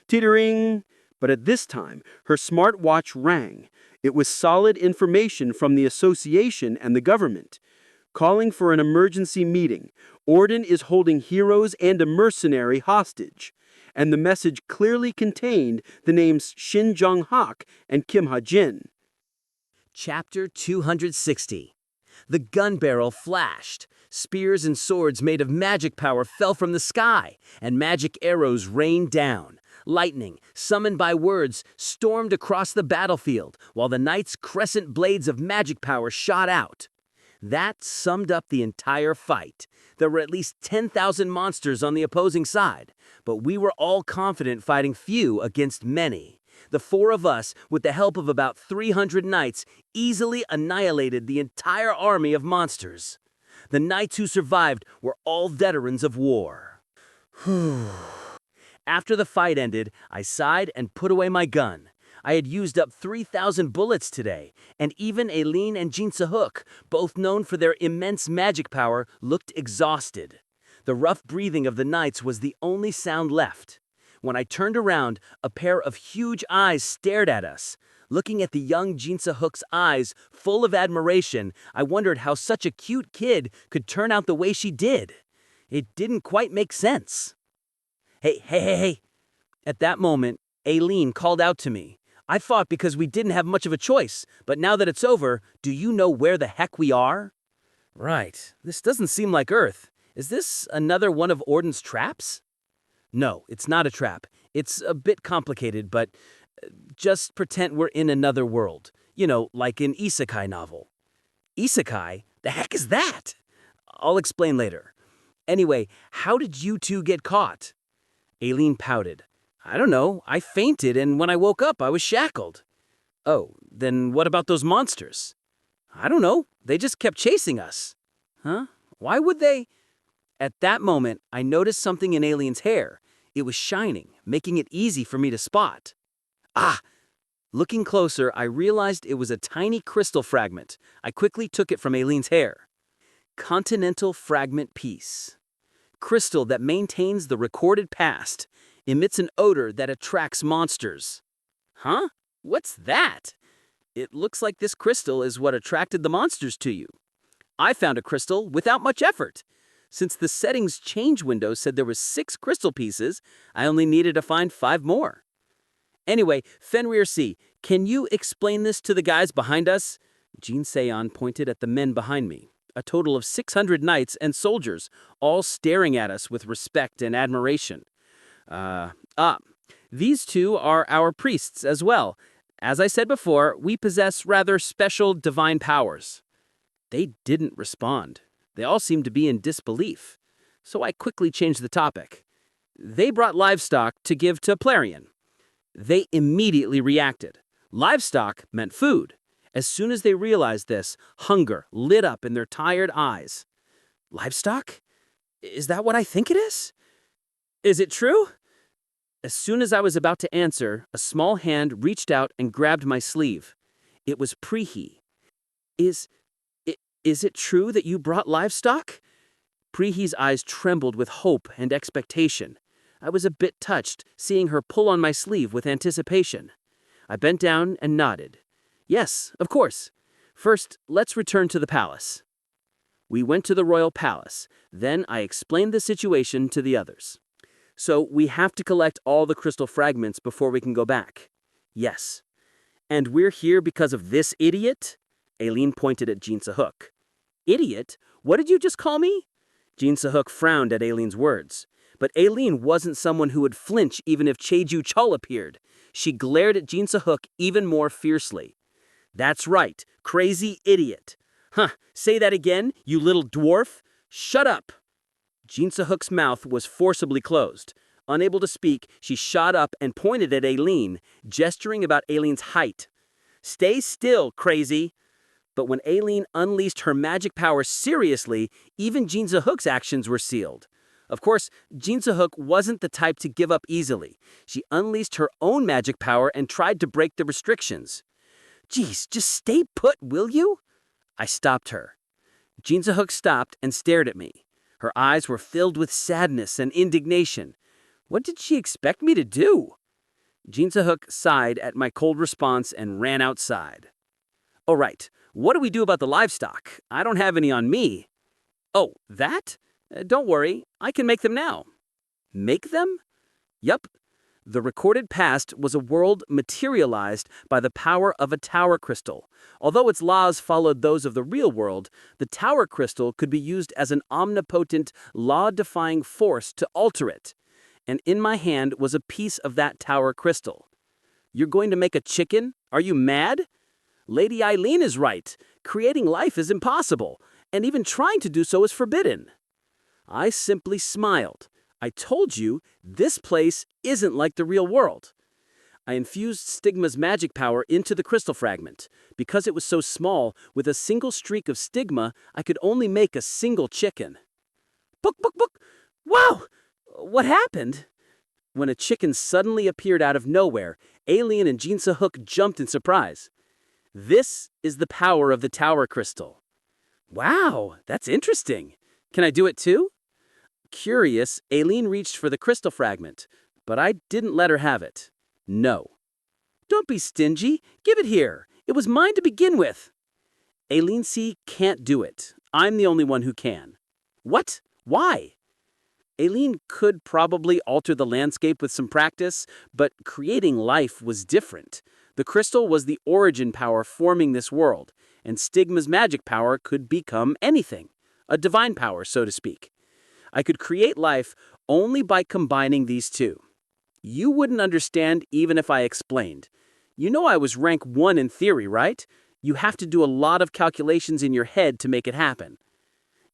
Tittering! But at this time, her smartwatch rang. It was solid information from the association and the government. Calling for an emergency meeting. Orden is holding heroes and a mercenary hostage. And the message clearly contained the names Shin Jong-hak and Kim Hajin. Chapter 260. The gun barrel flashed. Spears and swords made of magic power fell from the sky, and magic arrows rained down. Lightning, summoned by words, stormed across the battlefield, while the knights' crescent blades of magic power shot out. That summed up the entire fight. There were at least 10,000 monsters on the opposing side, but we were all confident fighting few against many. The four of us, with the help of about 300 knights, easily annihilated the entire army of monsters. The knights who survived were all veterans of war. After the fight ended, I sighed and put away my gun. I had used up 3,000 bullets today, and even Aileen and Jin Se-hook, both known for their immense magic power, looked exhausted. The rough breathing of the knights was the only sound left. When I turned around, a pair of huge eyes stared at us. Looking at the young Jin Se-hook's eyes, full of admiration, I wondered how such a cute kid could turn out the way she did. It didn't quite make sense. Hey. At that moment, Aileen called out to me. I fought because we didn't have much of a choice, but now that it's over, do you know where the heck we are? Right, this doesn't seem like Earth. Is this another one of Orden's traps? No, it's not a trap. It's a bit complicated, but just pretend we're in another world. You know, like an Isekai novel. Isekai? The heck is that? I'll explain later. Anyway, how did you two get caught? Aileen pouted. I don't know. I fainted, and when I woke up, I was shackled. Oh, then what about those monsters? I don't know. They just kept chasing us. Huh? Why would they? At that moment, I noticed something in Aileen's hair. It was shining, making it easy for me to spot. Ah! Looking closer, I realized it was a tiny crystal fragment. I quickly took it from Aileen's hair. Continental fragment piece. Crystal that maintains the recorded past. Emits an odor that attracts monsters. Huh? What's that? It looks like this crystal is what attracted the monsters to you. I found a crystal without much effort. Since the settings change window said there were 6 crystal pieces, I only needed to find 5 more. Anyway, Fenrir C., can you explain this to the guys behind us? Jin Se-yeon pointed at the men behind me. A total of 600 knights and soldiers, all staring at us with respect and admiration. These two are our priests as well. As I said before, we possess rather special divine powers. They didn't respond. They all seemed to be in disbelief. So I quickly changed the topic. They brought livestock to give to Plarion. They immediately reacted. Livestock meant food. As soon as they realized this, hunger lit up in their tired eyes. Livestock? Is that what I think it is? Is it true? As soon as I was about to answer, a small hand reached out and grabbed my sleeve. It was Prehi. Is it true that you brought livestock? Prehi's eyes trembled with hope and expectation. I was a bit touched, seeing her pull on my sleeve with anticipation. I bent down and nodded. Yes, of course. First, let's return to the palace. We went to the royal palace. Then I explained the situation to the others. So we have to collect all the crystal fragments before we can go back. Yes. And we're here because of this idiot? Aileen pointed at Jin Se-hook. Idiot? What did you just call me? Jin Se-hook frowned at Aileen's words. But Aileen wasn't someone who would flinch even if Cheju Chul appeared. She glared at Jin Se-hook even more fiercely. That's right, crazy idiot. Huh, say that again, you little dwarf. Shut up. Jin Se-hook's mouth was forcibly closed. Unable to speak, she shot up and pointed at Aileen, gesturing about Aileen's height. Stay still, crazy. But when Aileen unleashed her magic power seriously, even Jin Se-hook's actions were sealed. Of course, Jin Se-hook wasn't the type to give up easily. She unleashed her own magic power and tried to break the restrictions. Geez, just stay put, will you? I stopped her. Jin Se-hook stopped and stared at me. Her eyes were filled with sadness and indignation. What did she expect me to do? Jin Se-hook sighed at my cold response and ran outside. All right, what do we do about the livestock? I don't have any on me. Oh, that? Don't worry, I can make them now. Make them? Yup. The recorded past was a world materialized by the power of a tower crystal. Although its laws followed those of the real world, the tower crystal could be used as an omnipotent, law-defying force to alter it. And in my hand was a piece of that tower crystal. You're going to make a chicken? Are you mad? Lady Eileen is right. Creating life is impossible, and even trying to do so is forbidden. I simply smiled. I told you, this place isn't like the real world. I infused Stigma's magic power into the crystal fragment. Because it was so small, with a single streak of Stigma, I could only make a single chicken. Book, book, book! Wow! What happened? When a chicken suddenly appeared out of nowhere, Aileen and Jin Se-hook jumped in surprise. This is the power of the tower crystal. Wow, that's interesting. Can I do it too? Curious, Aileen reached for the crystal fragment, but I didn't let her have it. No. Don't be stingy. Give it here. It was mine to begin with. Aileen C. can't do it. I'm the only one who can. What? Why? Aileen could probably alter the landscape with some practice, but creating life was different. The crystal was the origin power forming this world, and Stigma's magic power could become anything. A divine power, so to speak. I could create life only by combining these two. You wouldn't understand even if I explained. You know I was rank 1 in theory, right? You have to do a lot of calculations in your head to make it happen.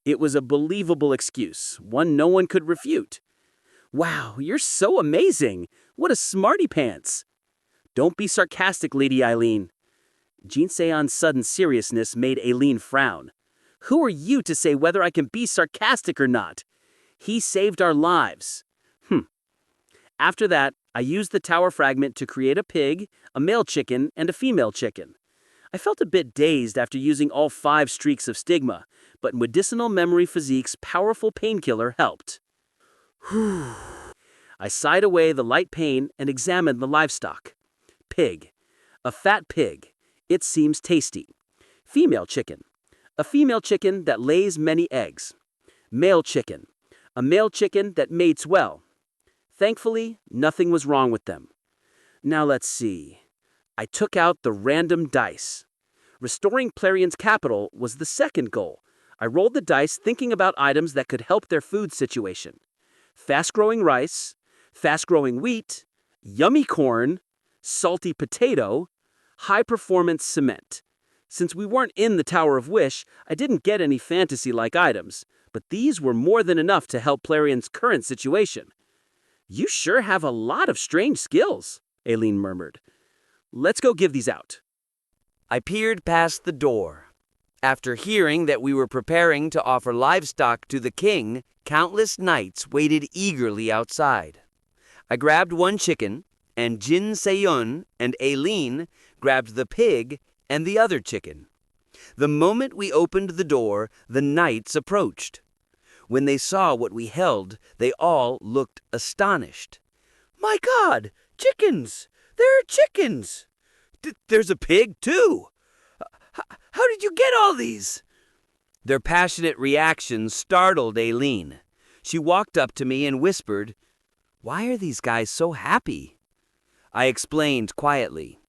It was a believable excuse, one no one could refute. Wow, you're so amazing. What a smarty pants. Don't be sarcastic, Lady Eileen. Jin Se-yeon's sudden seriousness made Aileen frown. Who are you to say whether I can be sarcastic or not? He saved our lives. After that, I used the tower fragment to create a pig, a male chicken, and a female chicken. I felt a bit dazed after using all 5 streaks of Stigma, but Medicinal Memory Physique's powerful painkiller helped. I sighed away the light pain and examined the livestock. Pig. A fat pig. It seems tasty. Female chicken. A female chicken that lays many eggs. Male chicken. A male chicken that mates well. Thankfully, nothing was wrong with them. Now let's see. I took out the random dice. Restoring Plarian's capital was the second goal. I rolled the dice thinking about items that could help their food situation. Fast-growing rice, fast-growing wheat, yummy corn, salty potato, high-performance cement. Since we weren't in the Tower of Wish, I didn't get any fantasy-like items, but these were more than enough to help Plarian's current situation. You sure have a lot of strange skills, Aileen murmured. Let's go give these out. I peered past the door. After hearing that we were preparing to offer livestock to the king, countless knights waited eagerly outside. I grabbed one chicken, and Jin Se-yeon and Aileen grabbed the pig and the other chicken. The moment we opened the door, the knights approached. When they saw what we held, they all looked astonished. "My God! Chickens! There are chickens! There's a pig, too! How did you get all these?" Their passionate reaction startled Aileen. She walked up to me and whispered, "Why are these guys so happy?" I explained quietly.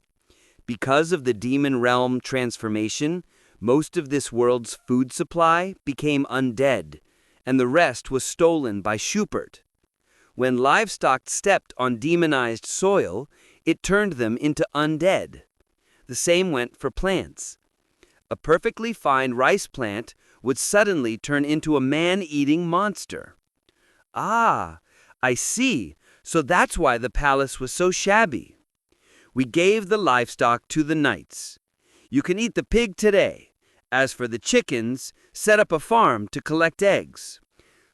Because of the demon realm transformation, most of this world's food supply became undead, and the rest was stolen by Schubert. When livestock stepped on demonized soil, it turned them into undead. The same went for plants. A perfectly fine rice plant would suddenly turn into a man-eating monster. Ah, I see. So that's why the palace was so shabby. We gave the livestock to the knights. You can eat the pig today. As for the chickens, set up a farm to collect eggs.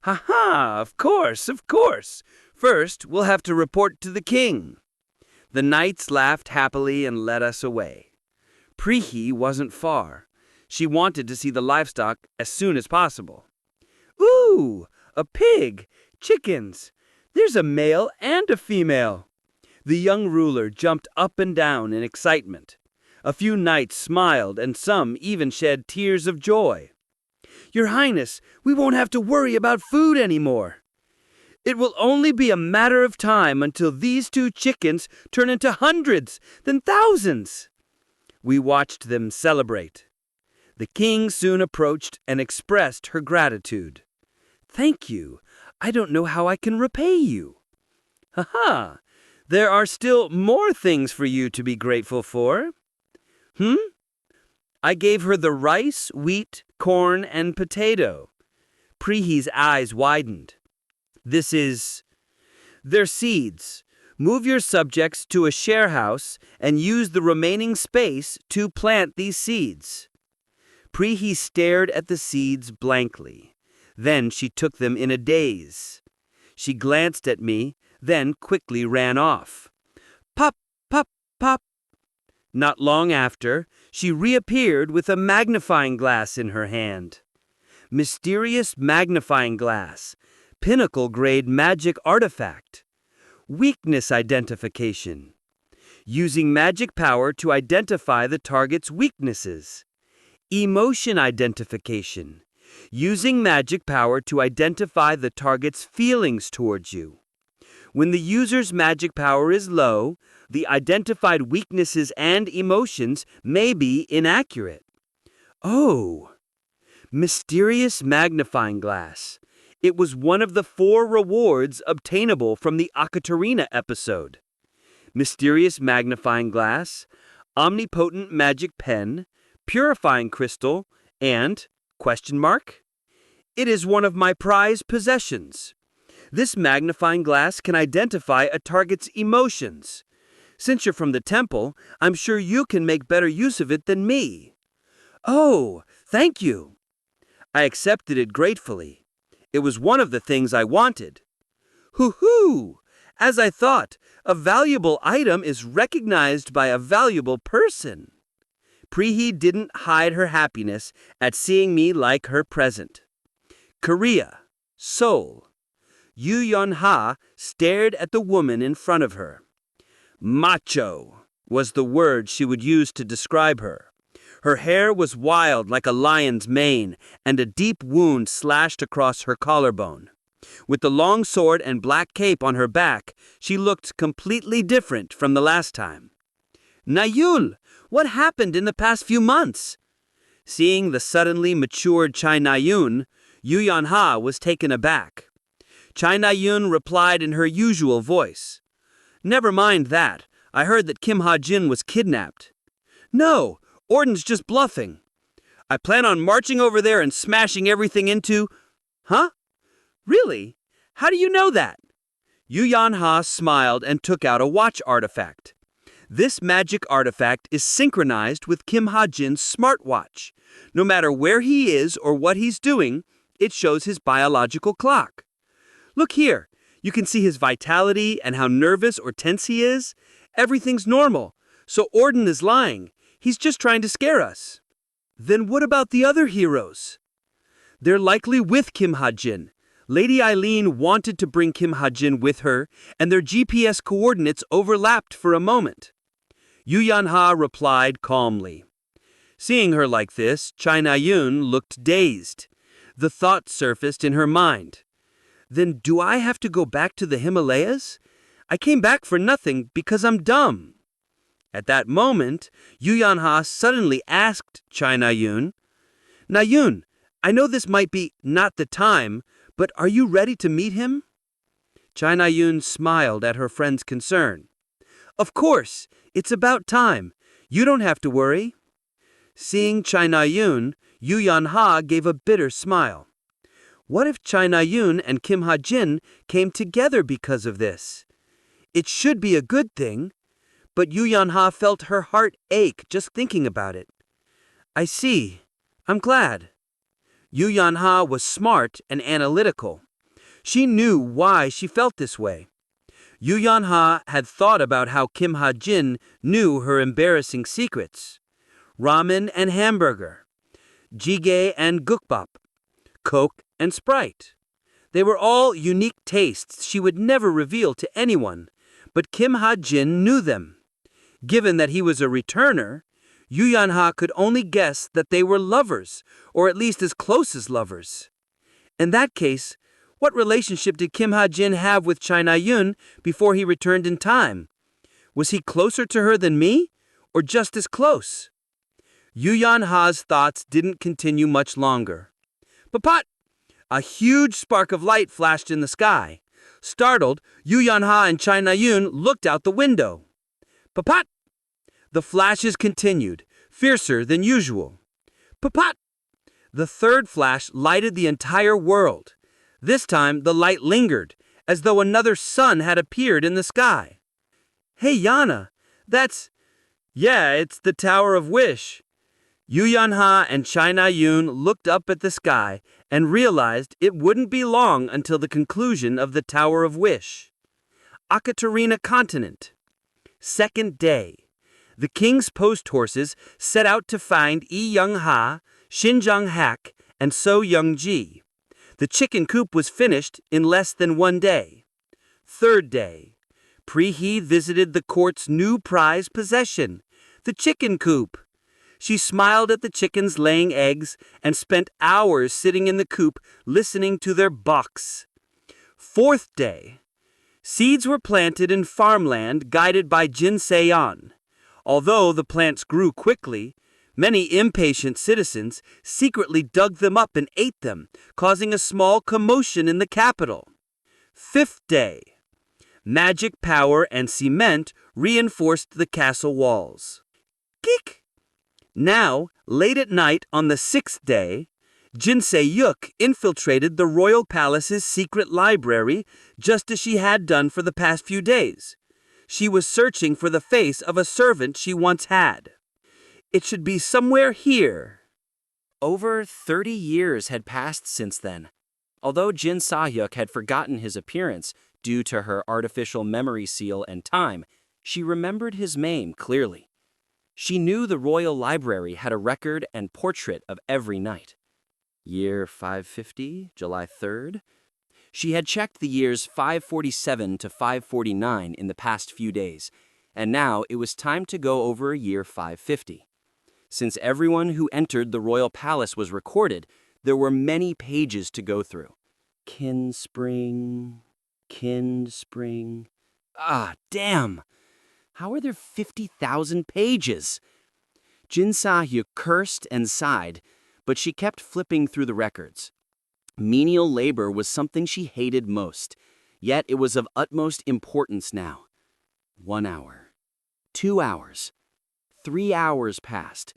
Ha ha, of course, of course. First, we'll have to report to the king. The knights laughed happily and led us away. Prihi wasn't far. She wanted to see the livestock as soon as possible. Ooh, a pig, chickens. There's a male and a female. The young ruler jumped up and down in excitement. A few knights smiled, and some even shed tears of joy. Your Highness, we won't have to worry about food anymore. It will only be a matter of time until these 2 chickens turn into hundreds, then thousands. We watched them celebrate. The king soon approached and expressed her gratitude. Thank you. I don't know how I can repay you. Ha ha! There are still more things for you to be grateful for. I gave her the rice, wheat, corn, and potato. Prihi's eyes widened. They're seeds. Move your subjects to a share house and use the remaining space to plant these seeds. Prihi stared at the seeds blankly. Then she took them in a daze. She glanced at me, then quickly ran off. Pop, pop, pop. Not long after, she reappeared with a magnifying glass in her hand. Mysterious magnifying glass, pinnacle-grade magic artifact. Weakness identification. Using magic power to identify the target's weaknesses. Emotion identification. Using magic power to identify the target's feelings towards you. When the user's magic power is low, the identified weaknesses and emotions may be inaccurate. Oh! Mysterious magnifying glass. It was one of the 4 rewards obtainable from the Akatarina episode. Mysterious magnifying glass, omnipotent magic pen, purifying crystal, and... ? It is one of my prized possessions. This magnifying glass can identify a target's emotions. Since you're from the temple, I'm sure you can make better use of it than me. Oh, thank you. I accepted it gratefully. It was one of the things I wanted. Hoo-hoo! As I thought, a valuable item is recognized by a valuable person. Prihi didn't hide her happiness at seeing me like her present. Korea, Seoul. Yu Yeon-ha stared at the woman in front of her. Macho was the word she would use to describe her. Her hair was wild like a lion's mane, and a deep wound slashed across her collarbone. With the long sword and black cape on her back, she looked completely different from the last time. Nayul, what happened in the past few months? Seeing the suddenly matured Chai Nayun, Yu Yeon-ha was taken aback. Chai Nayun replied in her usual voice. Never mind that. I heard that Kim Hajin was kidnapped. No, Orden's just bluffing. I plan on marching over there and smashing everything into... Huh? Really? How do you know that? Yu Yeon-ha smiled and took out a watch artifact. This magic artifact is synchronized with Kim Ha-jin's smartwatch. No matter where he is or what he's doing, it shows his biological clock. Look here, you can see his vitality and how nervous or tense he is. Everything's normal, so Orden is lying. He's just trying to scare us. Then what about the other heroes? They're likely with Kim Hajin. Lady Eileen wanted to bring Kim Hajin with her, and their GPS coordinates overlapped for a moment. Yu Yanha replied calmly. Seeing her like this, Chai Na-yun looked dazed. The thought surfaced in her mind. Then do I have to go back to the Himalayas? I came back for nothing because I'm dumb. At that moment, Yu Yanha suddenly asked Chai Na-yun, Na-yun, I know this might be not the time, but are you ready to meet him? Chai Na-yun smiled at her friend's concern. Of course, it's about time. You don't have to worry. Seeing Chai Na-yun, Yu Yanha gave a bitter smile. What if Chai Na-yun and Kim Hajin came together because of this? It should be a good thing, but Yu Yanha felt her heart ache just thinking about it. I see. I'm glad. Yu Yanha was smart and analytical. She knew why she felt this way. Yu Yanha had thought about how Kim Hajin knew her embarrassing secrets. Ramen and hamburger, jjigae and gukbap, Coke and Sprite. They were all unique tastes she would never reveal to anyone, but Kim Hajin knew them. Given that he was a returner, Yu Yanha could only guess that they were lovers, or at least as close as lovers. In that case, what relationship did Kim Hajin have with Chai Na-yun before he returned in time? Was he closer to her than me, or just as close? Yu Yanha's thoughts didn't continue much longer. Papat! A huge spark of light flashed in the sky. Startled, Yu Yanha and Chai Na-yun looked out the window. Papat! The flashes continued, fiercer than usual. Papat! The third flash lighted the entire world. This time the light lingered, as though another sun had appeared in the sky. Hey Yana, it's the Tower of Wish. Yu Yanha and Chai Na-yun looked up at the sky and realized it wouldn't be long until the conclusion of the Tower of Wish. Akatarina Continent. Second day. The king's post horses set out to find Yi Young-ha, Shin Jung-hak, and So Young-ji. The chicken coop was finished in less than 1 day. Third day. Pri-hee visited the court's new prized possession, the chicken coop. She smiled at the chickens laying eggs and spent hours sitting in the coop listening to their bucks. Fourth day. Seeds were planted in farmland guided by Jin Se-yeon. Although the plants grew quickly, many impatient citizens secretly dug them up and ate them, causing a small commotion in the capital. Fifth day. Magic power and cement reinforced the castle walls. Geek! Now, late at night on the 6th day, Jin Se-yuk infiltrated the royal palace's secret library just as she had done for the past few days. She was searching for the face of a servant she once had. It should be somewhere here. Over 30 years had passed since then. Although Jin Se-yuk had forgotten his appearance due to her artificial memory seal and time, she remembered his name clearly. She knew the royal library had a record and portrait of every knight. Year 550, July 3rd. She had checked the years 547 to 549 in the past few days, and now it was time to go over year 550. Since everyone who entered the royal palace was recorded, there were many pages to go through. Kinspring. Ah, damn! How are there 50,000 pages? Jin Se-yuk cursed and sighed, but she kept flipping through the records. Menial labor was something she hated most, yet it was of utmost importance now. 1 hour, 2 hours, 3 hours passed,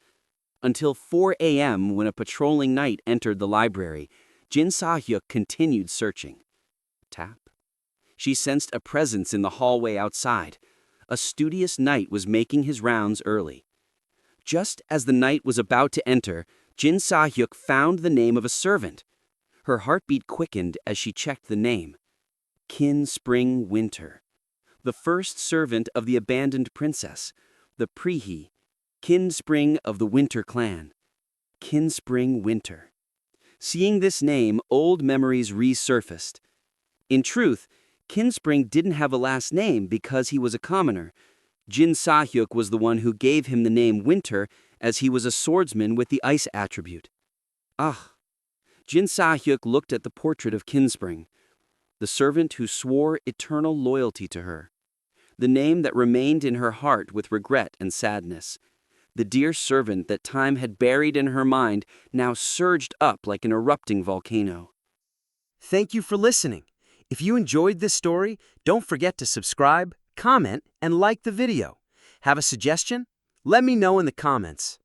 until 4 a.m. when a patrolling knight entered the library. Jin Se-yuk continued searching. Tap. She sensed a presence in the hallway outside. A studious knight was making his rounds early. Just as the knight was about to enter, Jin Se-yuk found the name of a servant. Her heartbeat quickened as she checked the name. Spring Winter. The first servant of the abandoned princess, the Pri-hee, Spring of the Winter clan. Kinspring Winter. Seeing this name, old memories resurfaced. In truth, Kinspring didn't have a last name because he was a commoner. Jin Sahyuk was the one who gave him the name Winter, as he was a swordsman with the ice attribute. Ah! Jin Sahyuk looked at the portrait of Kinspring, the servant who swore eternal loyalty to her. The name that remained in her heart with regret and sadness. The dear servant that time had buried in her mind now surged up like an erupting volcano. Thank you for listening. If you enjoyed this story, don't forget to subscribe, comment, and like the video. Have a suggestion? Let me know in the comments.